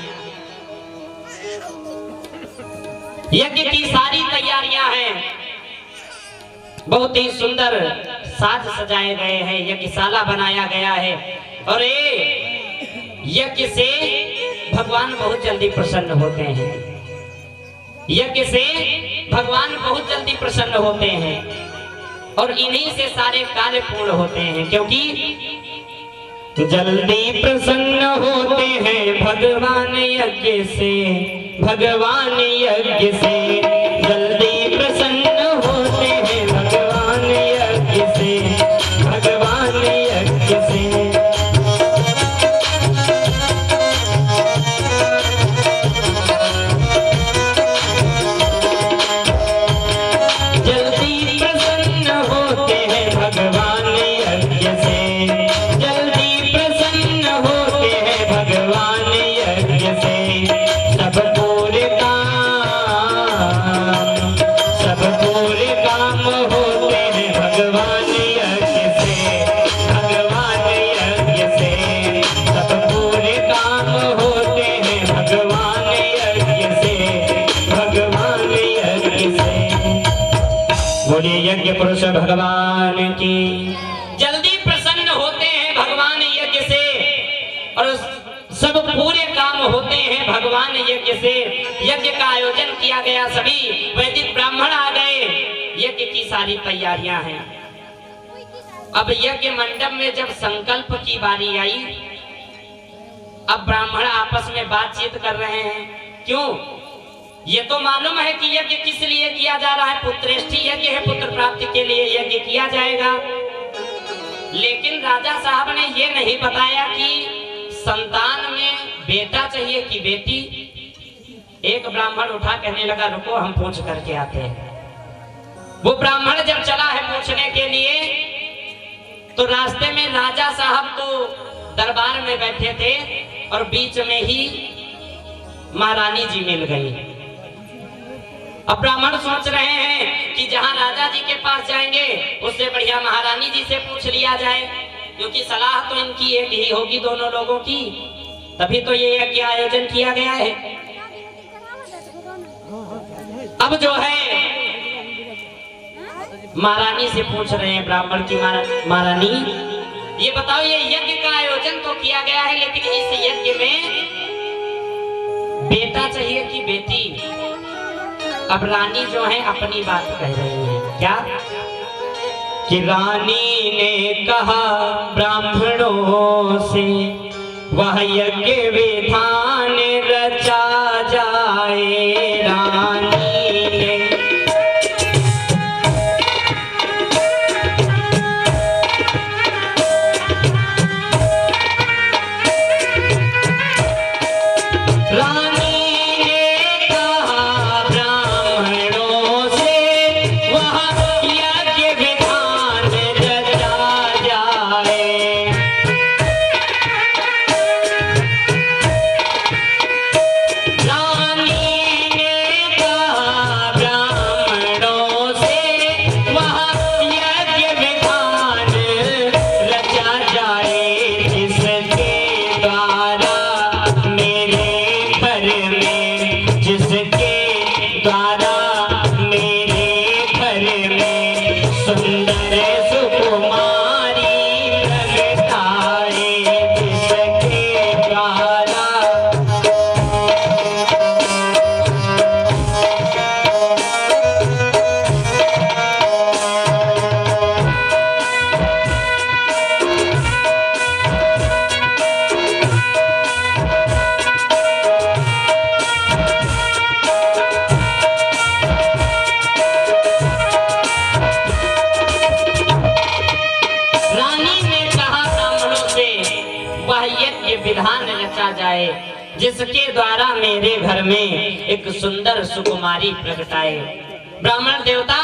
Speaker 2: यज्ञ की सारी तैयारियां हैं, बहुत ही सुंदर साज सजाए गए हैं, यज्ञशाला बनाया गया है। और ये यज्ञ से भगवान बहुत जल्दी प्रसन्न होते हैं, यज्ञ से भगवान बहुत जल्दी प्रसन्न होते हैं, और इन्हीं से सारे कार्य पूर्ण होते हैं। क्योंकि जल्दी प्रसन्न होते हैं भगवान यज्ञ से, भगवान यज्ञ से जल्दी प्रसन्न होते हैं भगवान यज्ञ से, भगवान यज्ञ से। जल्दी प्रसन्न होते हैं भगवान यज्ञ से, जल्दी प्रसन्न होते हैं भगवान यज्ञ से। सब पूरे काम होते हैं भगवान यज्ञ से, भगवान यज्ञ से। सब पूरे काम होते हैं भगवान यज्ञ से, भगवान यज्ञ से। बोलिए यज्ञ पुरुष भगवान की। जल्दी प्रसन्न होते हैं भगवान यज्ञ से, और सब पूरे काम होते हैं भगवान यज्ञ से। यज्ञ का आयोजन किया गया, सभी वैदिक ब्राह्मण आ गए, यज्ञ की सारी तैयारियां हैं। अब यज्ञ मंडप में जब संकल्प की बारी आई, अब ब्राह्मण आपस में बातचीत कर रहे हैं। क्यों? ये तो मालूम है कि यज्ञ किस लिए किया जा रहा है, पुत्रेष्टि यज्ञ है, पुत्र प्राप्ति के लिए यज्ञ किया जाएगा। लेकिन राजा साहब ने ये नहीं बताया कि संतान में बेटा चाहिए कि बेटी। एक ब्राह्मण उठा कहने लगा रुको हम पूछ करके आते हैं। वो ब्राह्मण जब चला है पूछने के लिए तो रास्ते में राजा साहब तो दरबार में बैठे थे और बीच में ही महारानी जी मिल गई। अब ब्राह्मण सोच रहे हैं कि जहां राजा जी के पास जाएंगे उससे बढ़िया महारानी जी से पूछ लिया जाए, क्योंकि सलाह तो इनकी एक ही होगी दोनों लोगों की, तभी तो ये यज्ञ आयोजन किया गया है। अब जो है महारानी से पूछ रहे हैं ब्राह्मण की महारानी ये बताओ ये यज्ञ का आयोजन तो किया गया है लेकिन इस यज्ञ में बेटा चाहिए कि बेटी। अब रानी जो है अपनी बात कह रही है क्या कि रानी ने कहा ब्राह्मणों से वह यज्ञ विधान रचा जाए। रानी विधान रचा जाए जिसके द्वारा मेरे घर में एक सुंदर सुकुमारी प्रकटाए। ब्राह्मण देवता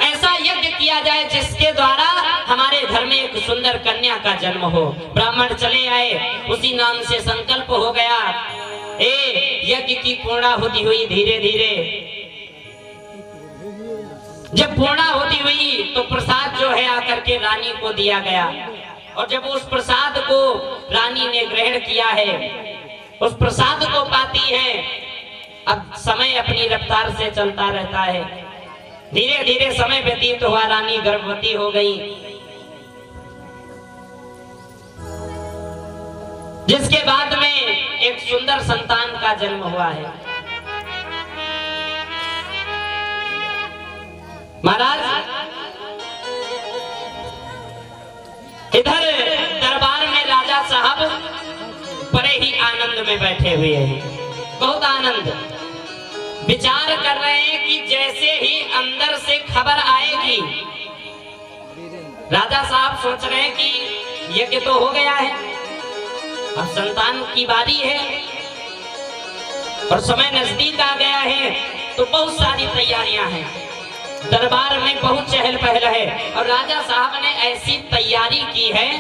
Speaker 2: ऐसा यज्ञ किया जाए जिसके द्वारा हमारे घर में एक सुंदर कन्या का जन्म हो। ब्राह्मण चले आए, उसी नाम से संकल्प हो गया। यज्ञ की पूर्णाहुति हुई धीरे धीरे। जब पूर्णाहुति हुई तो प्रसाद जो है आकर के रानी को दिया गया और जब उस प्रसाद को रानी ने ग्रहण किया है, उस प्रसाद को पाती है। अब समय अपनी रफ्तार से चलता रहता है। धीरे धीरे समय व्यतीत हुआ, रानी गर्भवती हो गई, जिसके बाद में एक सुंदर संतान का जन्म हुआ है। महाराज इधर दरबार में राजा साहब बड़े ही आनंद में बैठे हुए हैं, बहुत आनंद। विचार कर रहे हैं कि जैसे ही अंदर से खबर आएगी, राजा साहब सोच रहे हैं कि यज्ञ तो हो गया है, अब संतान की बारी है और समय नजदीक आ गया है, तो बहुत सारी तैयारियां हैं। दरबार में बहुत चहल पहल है और राजा साहब ने ऐसी तैयारी की है,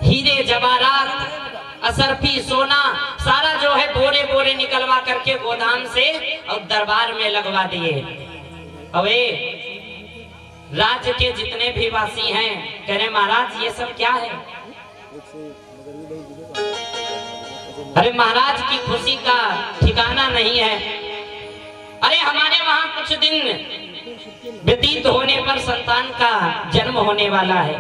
Speaker 2: हीरे जवाहरात असरफी सोना सारा जो है बोरे बोरे निकलवा करके गोदाम से और दरबार में लगवा दिए। अब राज्य के जितने भी वासी हैं कह रहे महाराज ये सब क्या है। अरे महाराज की खुशी का ठिकाना नहीं है। अरे हमारे वहां कुछ दिन व्यतीत होने पर संतान का जन्म होने वाला है,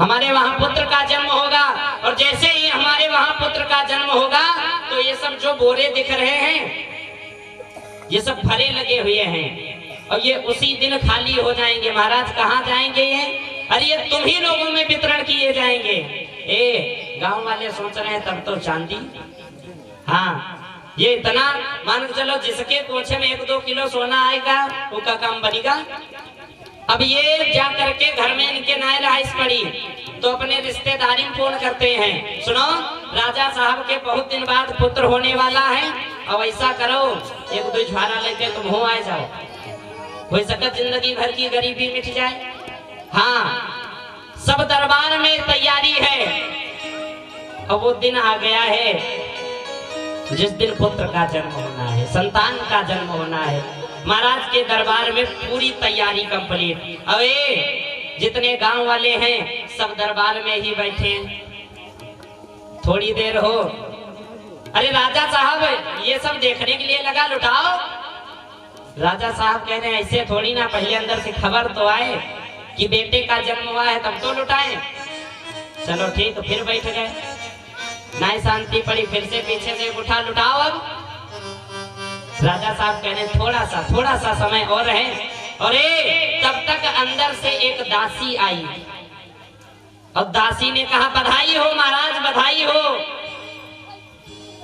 Speaker 2: हमारे वहां पुत्र का जन्म होगा और जैसे ही हमारे वहां पुत्र का जन्म होगा तो ये सब जो बोरे दिख रहे हैं ये सब भरे लगे हुए हैं और ये उसी दिन खाली हो जाएंगे। महाराज कहाँ जाएंगे ये? अरे ये तुम ही लोगों में वितरण किए जाएंगे। गांव वाले सोच रहे हैं तब तो चांदी, हाँ ये इतना मान के चलो जिसके पोछे में 1-2 किलो सोना आएगा उसका काम बनेगा। अब ये जा करके घर में इनके नाय रहाइश पड़ी, तो अपने रिश्तेदारी में फोन करते हैं, सुनो राजा साहब के बहुत दिन बाद पुत्र होने वाला है, और ऐसा करो एक दो झोरा लेके तुम हो आए जाओ, हो सकत जिंदगी भर की गरीबी मिट जाए। हाँ, सब दरबार में तैयारी है, और वो दिन आ गया है जिस दिन पुत्र का जन्म होना है, संतान का जन्म होना है। महाराज के दरबार में पूरी तैयारी कंप्लीट। अबे जितने गांव वाले हैं सब दरबार में ही बैठे हैं। थोड़ी देर हो, अरे राजा साहब ये सब देखने के लिए लगा लुटाओ। राजा साहब कह रहे हैं ऐसे थोड़ी ना, पहले अंदर से खबर तो आए कि बेटे का जन्म हुआ है तब तो लुटाए। चलो ठीक, फिर बैठ गए। ना शांति पड़ी, फिर से पीछे से उठा लुटाओ। अब राजा साहब कह रहे थोड़ा सा समय और है। अरे तब तक अंदर से एक दासी आई, और दासी ने कहा बधाई हो महाराज, बधाई हो।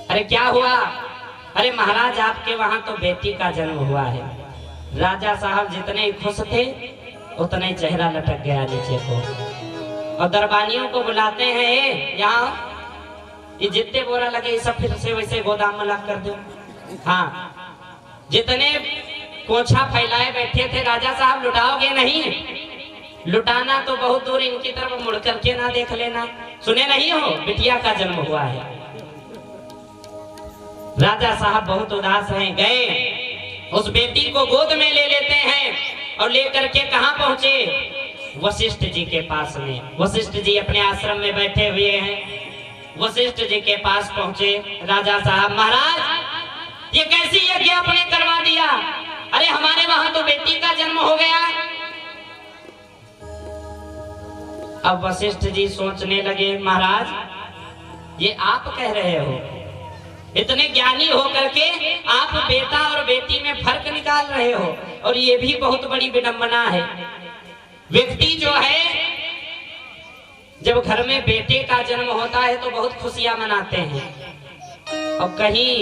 Speaker 2: अरे क्या हुआ? अरे महाराज आपके वहां तो बेटी का जन्म हुआ है। राजा साहब जितने खुश थे उतना ही चेहरा लटक गया नीचे को, और दरबानियों को बुलाते हैं, यहाँ ये जितने बोरा लगे ये सब फिर से वैसे गोदाम में ला कर दो। हाँ, जितने कोछा फैलाए बैठे थे राजा साहब लुटाओगे नहीं? लुटाना तो बहुत दूर, इनकी तरफ मुड़ करके ना देख लेना। सुने नहीं हो बिटिया का जन्म हुआ है। राजा साहब बहुत उदास हैं। गए उस बेटी को गोद में ले लेते हैं, और लेकर के कहां पहुंचे? वशिष्ठ जी के पास में। वशिष्ठ जी अपने आश्रम में बैठे हुए हैं। वशिष्ठ जी के पास पहुंचे राजा साहब, महाराज ये कैसी यज्ञ आपने करवा दिया? अरे हमारे वहां तो बेटी का जन्म हो गया। अब वशिष्ठ जी सोचने लगे, महाराज ये आप कह रहे हो, इतने ज्ञानी होकर के आप बेटा और बेटी में फर्क निकाल रहे हो, और ये भी बहुत बड़ी विडंबना है। व्यक्ति जो है जब घर में बेटे का जन्म होता है तो बहुत खुशियां मनाते हैं, और कहीं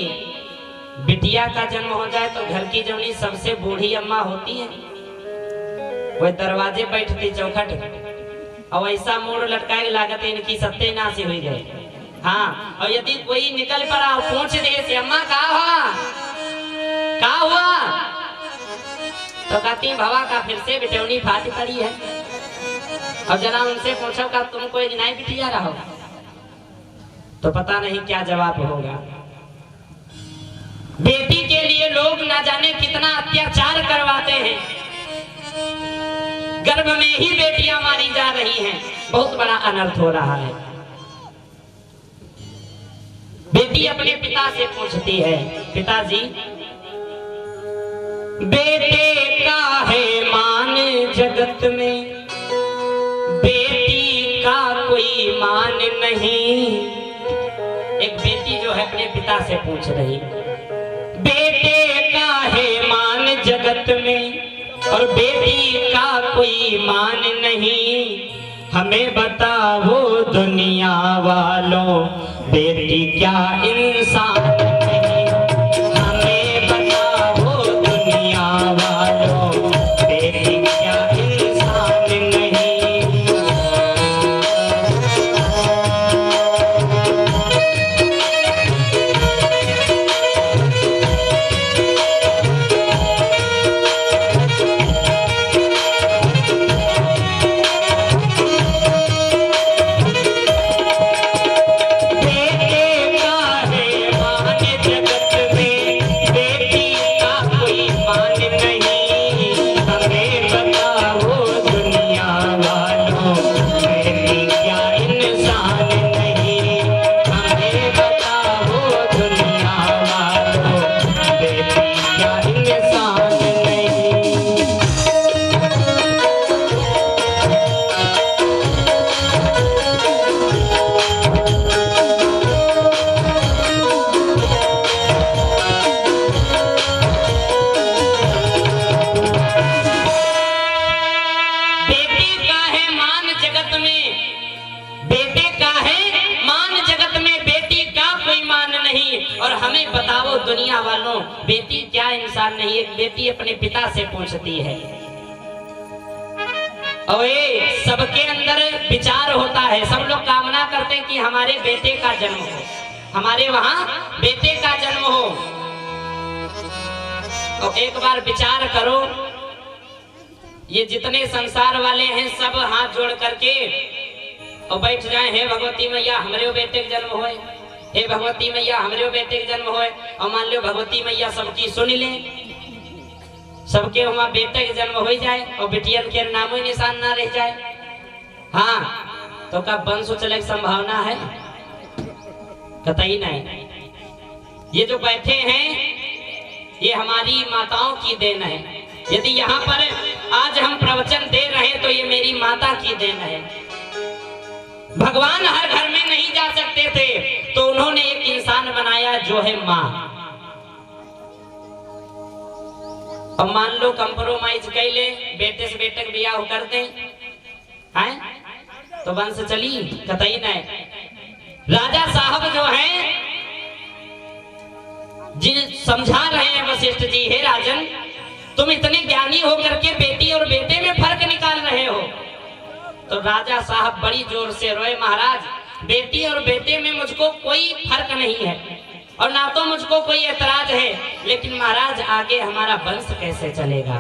Speaker 2: बिटिया का जन्म हो जाए तो घर की जो सबसे बूढ़ी अम्मा होती है वह दरवाजे बैठती चौखट, और ऐसा मोड़ लटकाए लागत इनकी सत्यानाश हुई गए। हाँ, और यदि कोई निकल पड़ा और पूछ दे से अम्मा का हुआ, तो कहती भवा का फिर से बिटौनी फाट पड़ी है। और जरा उनसे पूछो का तुम कोई गिनाई बिटिया रहो, तो पता नहीं क्या जवाब होगा। बेटी के लिए लोग ना जाने कितना अत्याचार करवाते हैं। गर्भ में ही बेटियां मारी जा रही हैं, बहुत बड़ा अनर्थ हो रहा है। बेटी अपने पिता से पूछती है, पिताजी बेटे का है मान जगत में, बेटी का कोई मान नहीं। एक बेटी जो है अपने पिता से पूछ रही, बेटे का है मान जगत में और बेटी का कोई मान नहीं। हमें बताओ दुनिया वालों, बेटी क्या इंसान नहीं? हमें बताओ दुनिया वालों, बेटी क्या इंसान नहीं? दुनिया वालों, बेटी क्या इंसान नहीं? एक बेटी अपने पिता से पूछती है। और ये सबके अंदर विचार होता है, सब लोग कामना करते हैं कि हमारे बेटे का जन्म हो, हमारे वहां बेटे का जन्म हो। और एक बार विचार करो, ये जितने संसार वाले हैं सब हाथ जोड़ करके और बैठ जाए, हे भगवती मैया हमारे बेटे का जन्म होए, हे भगवती मैया हमारे बेटे का जन्म होए। और मान लो भगवती मैया सबकी सुन ले, सबके वहां बेटे का जन्म हो जाए और बेटियन के नामो निशान ना रह जाए, हाँ तो का वंश चले की संभावना है? कतई नहीं। ये जो बैठे हैं ये हमारी माताओं की देन है। यदि यहाँ पर आज हम प्रवचन दे रहे हैं तो ये मेरी माता की देन है। भगवान हर घर में नहीं जा सकते थे तो उन्होंने एक इंसान बनाया जो है माँ। अब मान लो कंप्रोमाइज कर ले, बेटे से बेटे बियाह कर दे हैं तो वंश चली? कतई नहीं। राजा साहब जो हैं जिन समझा रहे हैं वशिष्ठ जी, हे राजन तुम इतने ज्ञानी होकर के बेटी और बेटे में फर्क निकाल रहे हो। तो राजा साहब बड़ी जोर से रोए, महाराज बेटी और बेटे में मुझको कोई फर्क नहीं है और ना तो मुझको कोई ऐतराज है, लेकिन महाराज आगे हमारा वंश कैसे चलेगा?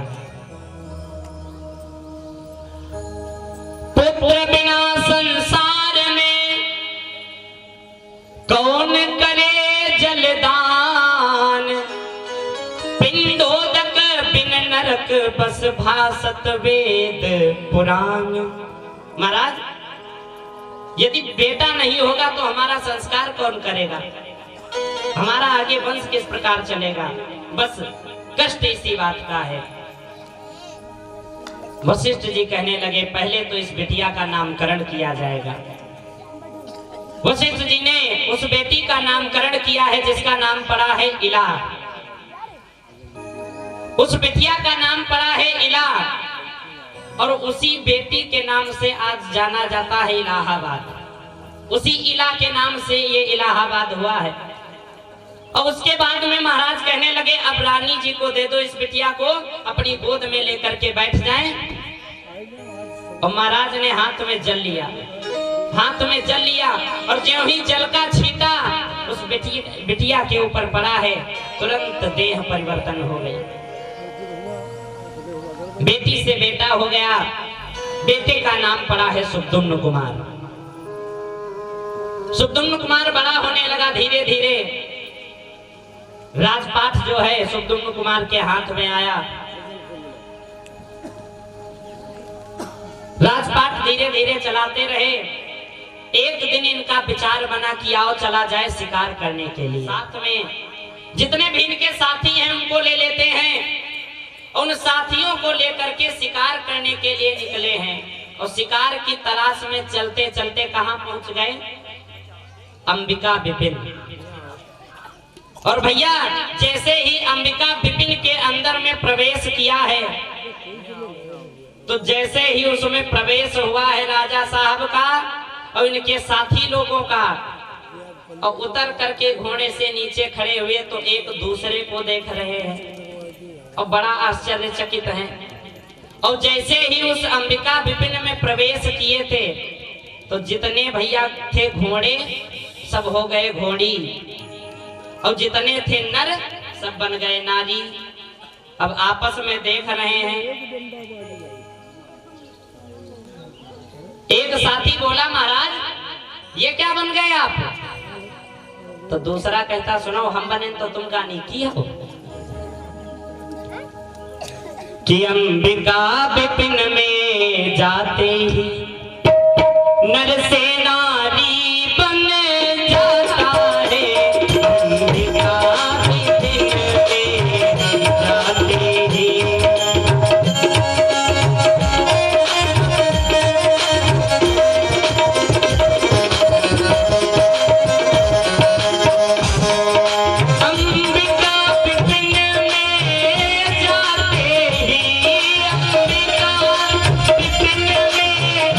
Speaker 2: पुत्र बिना संसार में कौन करे जलदान, पिंडोदक बिन नरक बस भासत वेद पुराण। महाराज यदि बेटा नहीं होगा तो हमारा संस्कार कौन करेगा, हमारा आगे वंश किस प्रकार चलेगा? बस कष्ट इसी बात का है। वशिष्ठ जी कहने लगे पहले तो इस बिटिया का नामकरण किया जाएगा। वशिष्ठ जी ने उस बेटी का नामकरण किया है जिसका नाम पड़ा है इला। उस बिटिया का नाम पड़ा है इला और उसी बेटी के नाम से आज जाना जाता है इलाहाबाद। उसी इला के नाम से ये इलाहाबाद हुआ है। और उसके बाद में महाराज कहने लगे अब रानी जी को दे दो इस बिटिया को, अपनी गोद में लेकर के बैठ जाएं। और महाराज ने हाथ में जल लिया, हाथ में जल लिया और ज्यों ही जल का छींटा उस बिटिया के ऊपर पड़ा है, तुरंत देह परिवर्तन हो गई। बेटी से बेटा हो गया। बेटे का नाम पड़ा है सुखदुम्न कुमार। सुखदुम्न कुमार बड़ा होने लगा धीरे धीरे। राजपाट जो है सुखदुम्न कुमार के हाथ में आया। राजपाट धीरे धीरे चलाते रहे। एक दिन इनका विचार बना कि आओ चला जाए शिकार करने के लिए। साथ में जितने भी इनके साथी हैं उनको ले लेते हैं। उन साथियों को लेकर के शिकार करने के लिए निकले हैं और शिकार की तलाश में चलते चलते कहां पहुंच गए? अंबिका विपिन। और भैया जैसे ही अंबिका विपिन के अंदर में प्रवेश किया है तो जैसे ही उसमें प्रवेश हुआ है राजा साहब का और इनके साथी लोगों का, और उतर करके घोड़े से नीचे खड़े हुए तो एक दूसरे को देख रहे हैं और बड़ा आश्चर्यचकित हैं। और जैसे ही उस अंबिका विपिन में प्रवेश किए थे तो जितने भैया थे घोड़े सब हो गए घोड़ी और जितने थे नर सब बन गए नारी। अब आपस में देख रहे हैं। एक साथी बोला महाराज ये क्या बन गए आप? तो दूसरा कहता सुनो हम बने तो तुम का नहीं किया हो कि अंबिका विपिन में जाते ही नर से नारी बन जाता है। अंबिका विपिन में जाते ही अंबिका विपिन में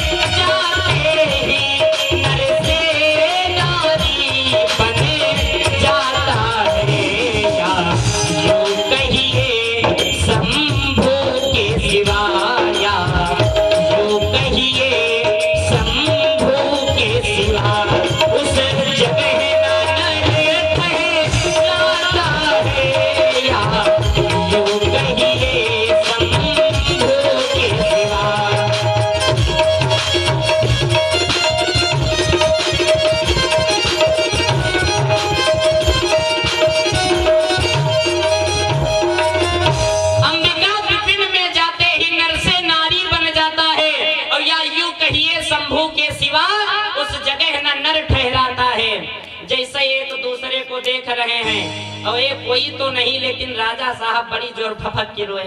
Speaker 2: को देख रहे हैं और ये कोई तो नहीं, लेकिन राजा साहब बड़ी जोर फपक के रोए।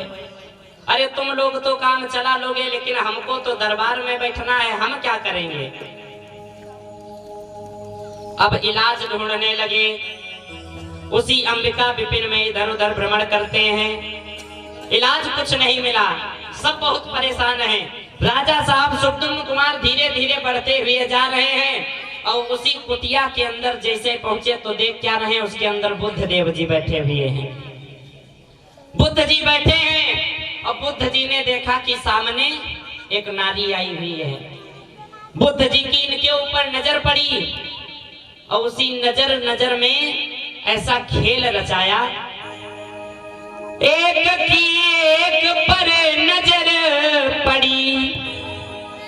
Speaker 2: अरे तुम लोग तो काम चला लोगे, लेकिन हमको तो दरबार में बैठना है, हम क्या करेंगे। अब इलाज ढूंढने लगे। उसी अंबिका विपिन में इधर उधर भ्रमण करते हैं, इलाज कुछ नहीं मिला, सब बहुत परेशान हैं। राजा साहब सुखदुम्न कुमार धीरे धीरे बढ़ते हुए जा रहे हैं और उसी कुटिया के अंदर जैसे पहुंचे तो देख क्या रहे हैं, उसके अंदर बुद्ध देव जी बैठे हुए हैं। बुद्ध जी बैठे हैं और बुद्ध जी ने देखा कि सामने एक नारी आई हुई है। बुद्ध जी की इनके ऊपर नजर पड़ी और उसी नजर में ऐसा खेल रचाया। एक की एक पर नजर पड़ी,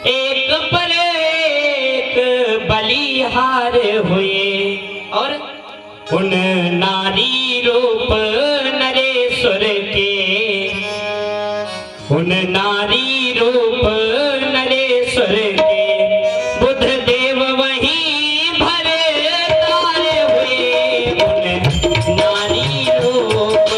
Speaker 2: एक पर एक बलिहार हुए और उन नारी रूप नरेश्वर के, उन नारी रूप नरेश्वर के बुद्ध देव वहीं भरे तारे हुए। उन नारी रूप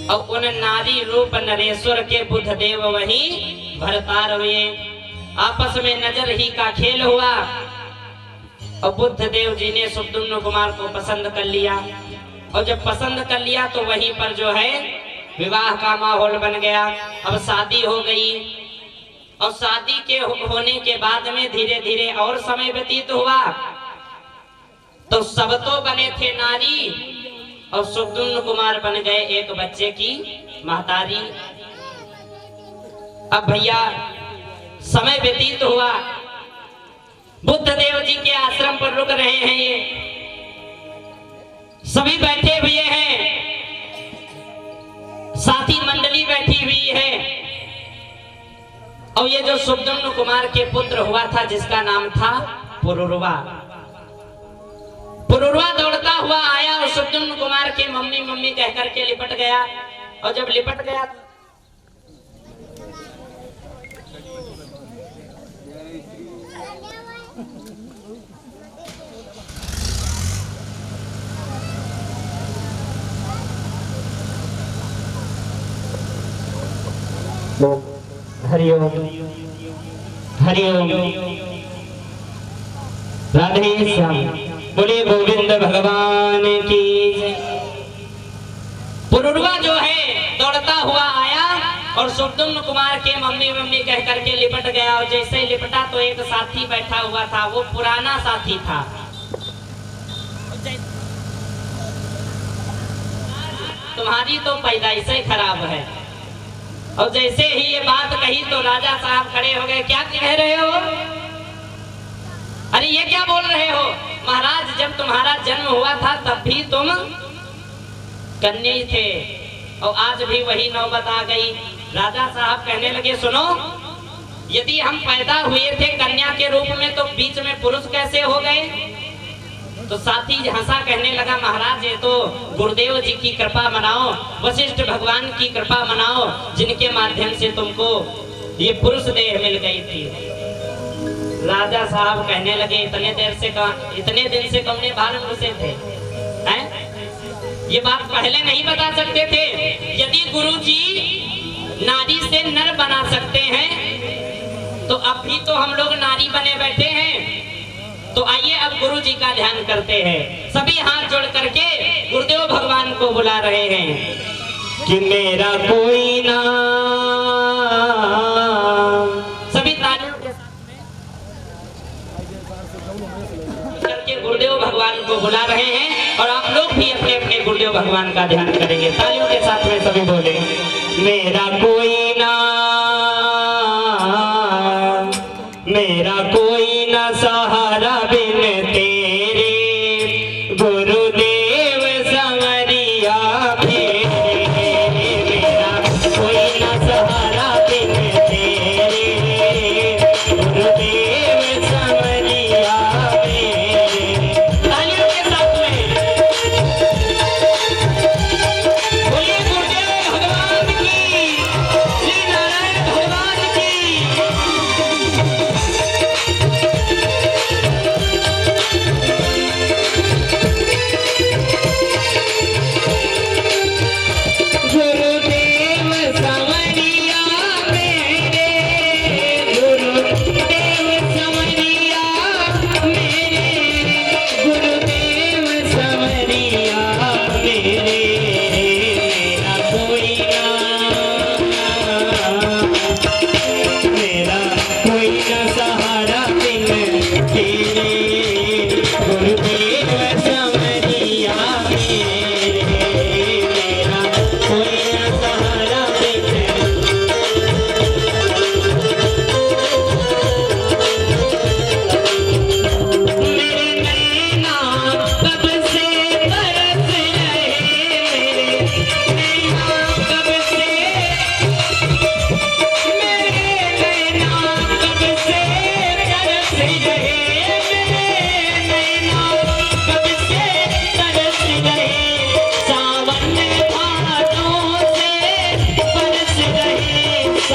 Speaker 2: और उन नारी रूप नरेश्वर के बुद्ध देव वहीं भरतार हुए। आपस में नजर ही का खेल हुआ और बुद्ध देव जी ने सुखदुम्न कुमार को पसंद कर लिया। और जब पसंद कर लिया तो वहीं पर जो है विवाह का माहौल बन गया। अब शादी हो गई और शादी के होने के बाद में धीरे धीरे और समय व्यतीत हुआ तो सब तो बने थे नारी और सुखदुम्न कुमार बन गए एक बच्चे की महतारी। अब भैया समय व्यतीत हुआ, बुद्ध देव जी के आश्रम पर रुक रहे हैं, ये सभी बैठे हुए हैं, साथी मंडली बैठी हुई है। और ये जो सुखदुम्न कुमार के पुत्र हुआ था जिसका नाम था पुरुरवा, पुरुरवा दौड़ता हुआ आया और सुखदुम्न कुमार के मम्मी मम्मी कह करके लिपट गया। और जब लिपट गया हरिओम हरिओम राधे श्याम, बोले गोविंद भगवान की। पुरुरवा जो है दौड़ता हुआ आया और सुखदुम्न कुमार के मम्मी मम्मी कह करके लिपट गया। और जैसे लिपटा तो एक साथी बैठा हुआ था, वो पुराना साथी था। तुम्हारी तो पैदाइश ही खराब है। और जैसे ही ये बात कही तो राजा साहब खड़े हो गए। क्या कह रहे हो? अरे ये क्या बोल रहे हो? महाराज जब तुम्हारा जन्म हुआ था तब भी तुम कन्या ही थे और आज भी वही नौबत आ गई। राजा साहब कहने लगे सुनो, यदि हम पैदा हुए थे कन्या के रूप में तो बीच में पुरुष कैसे हो गए? तो साथी हंसा कहने लगा महाराज ये तो गुरुदेव जी की कृपा मनाओ, वशिष्ठ भगवान की कृपा मनाओ, जिनके माध्यम से तुमको ये पुरुष देह मिल गई थी। राजा साहब कहने लगे इतने दिन से तुमने बाहर घुसे थे हैं? ये बात पहले नहीं बता सकते थे? यदि गुरुजी नारी से नर बना सकते हैं तो अब भी तो हम लोग नारी बने बैठे हैं। तो आइए अब गुरु जी का ध्यान करते हैं। सभी हाथ जोड़ करके गुरुदेव भगवान को बुला रहे हैं कि मेरा कोई ना। सभी तालियों के करके गुरुदेव भगवान को बुला रहे हैं और आप लोग भी अपने अपने गुरुदेव भगवान का ध्यान करेंगे। तालियों के साथ में सभी बोले मेरा कोई ना, मेरा कोई ना सहारा बिन तेरे गुरु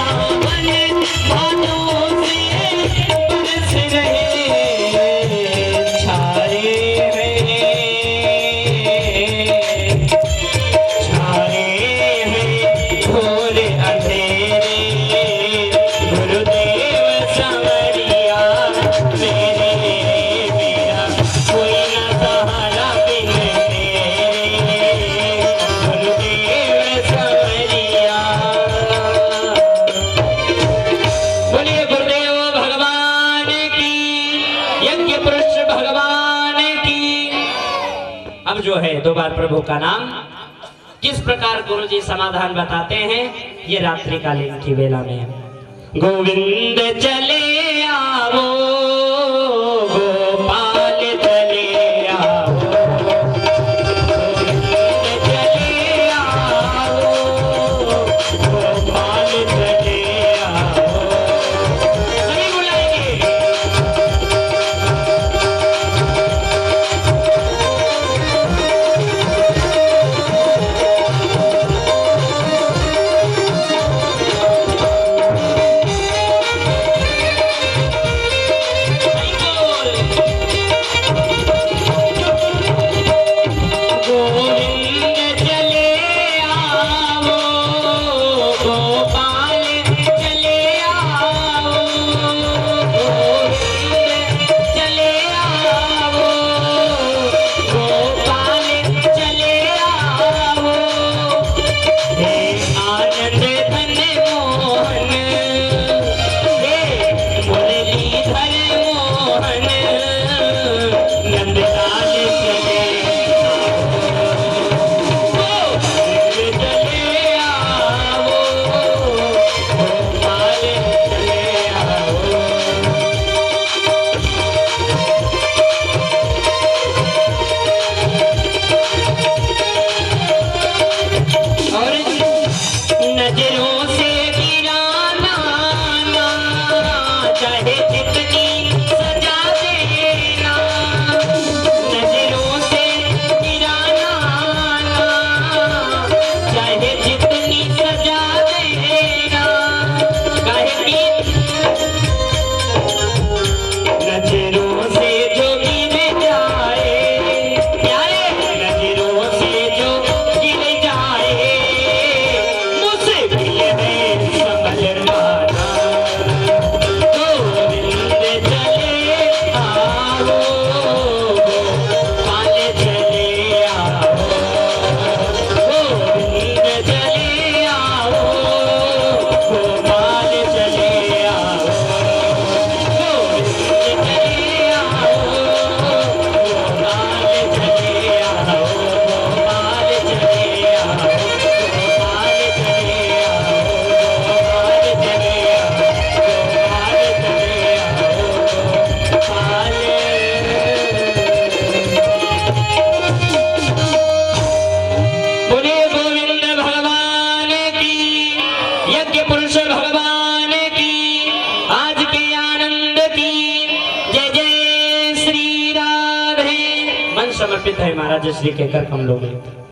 Speaker 2: सावन भादों से बरस रहे छाए हैं घोर अंधेरे गुरुदेव संवरिया मेरे मेरा कोई न सहारा बिन तेरे गुरुदेव संवरिया। बोलिए गुरुदेव भगवान की, यज्ञ पुरुष भगवान की। अब जो है दो बार प्रभु का नाम किस प्रकार गुरु जी समाधान बताते हैं, ये रात्रिकालीन की वेला में। गोविंद चले आओ गोपाल चले आओ, गोविंद चले आओ गोपाल चले आओ। सभी बुलाएंगे। गोविंद चले आओ गोपाल चले आओ, गोविंद चले आओ गोपाल चले आओ। हे आनंद धन मोहन, हे मुरलीधर मोहन, नंदलाल चले नजरों से गिराना ना, चाहे जितनी सजा देना। नजरों से गिराना ना, चाहे जितनी सजा देना। काहे की नजरों से जो गिर जाए, प्यारे नजरों से जो गिर जाए मुश्किल है संभल पाना। गोविंद चले आओ गोपाल चले आओ, गोविंद चले आओ गोपाल चले आओ, गोविंद चले आओ गोपाल चले आओ, गोपाल चले आओ, गोपाल चले आओ, गोपाल चले आओ, गोपाल बोलिए गोविंद भगवान की, यज्ञ पुरुष भगवान की, आज के आनंद की। जय जय श्री राधे। मन समर्पित है महाराज श्री के कर हम लोग।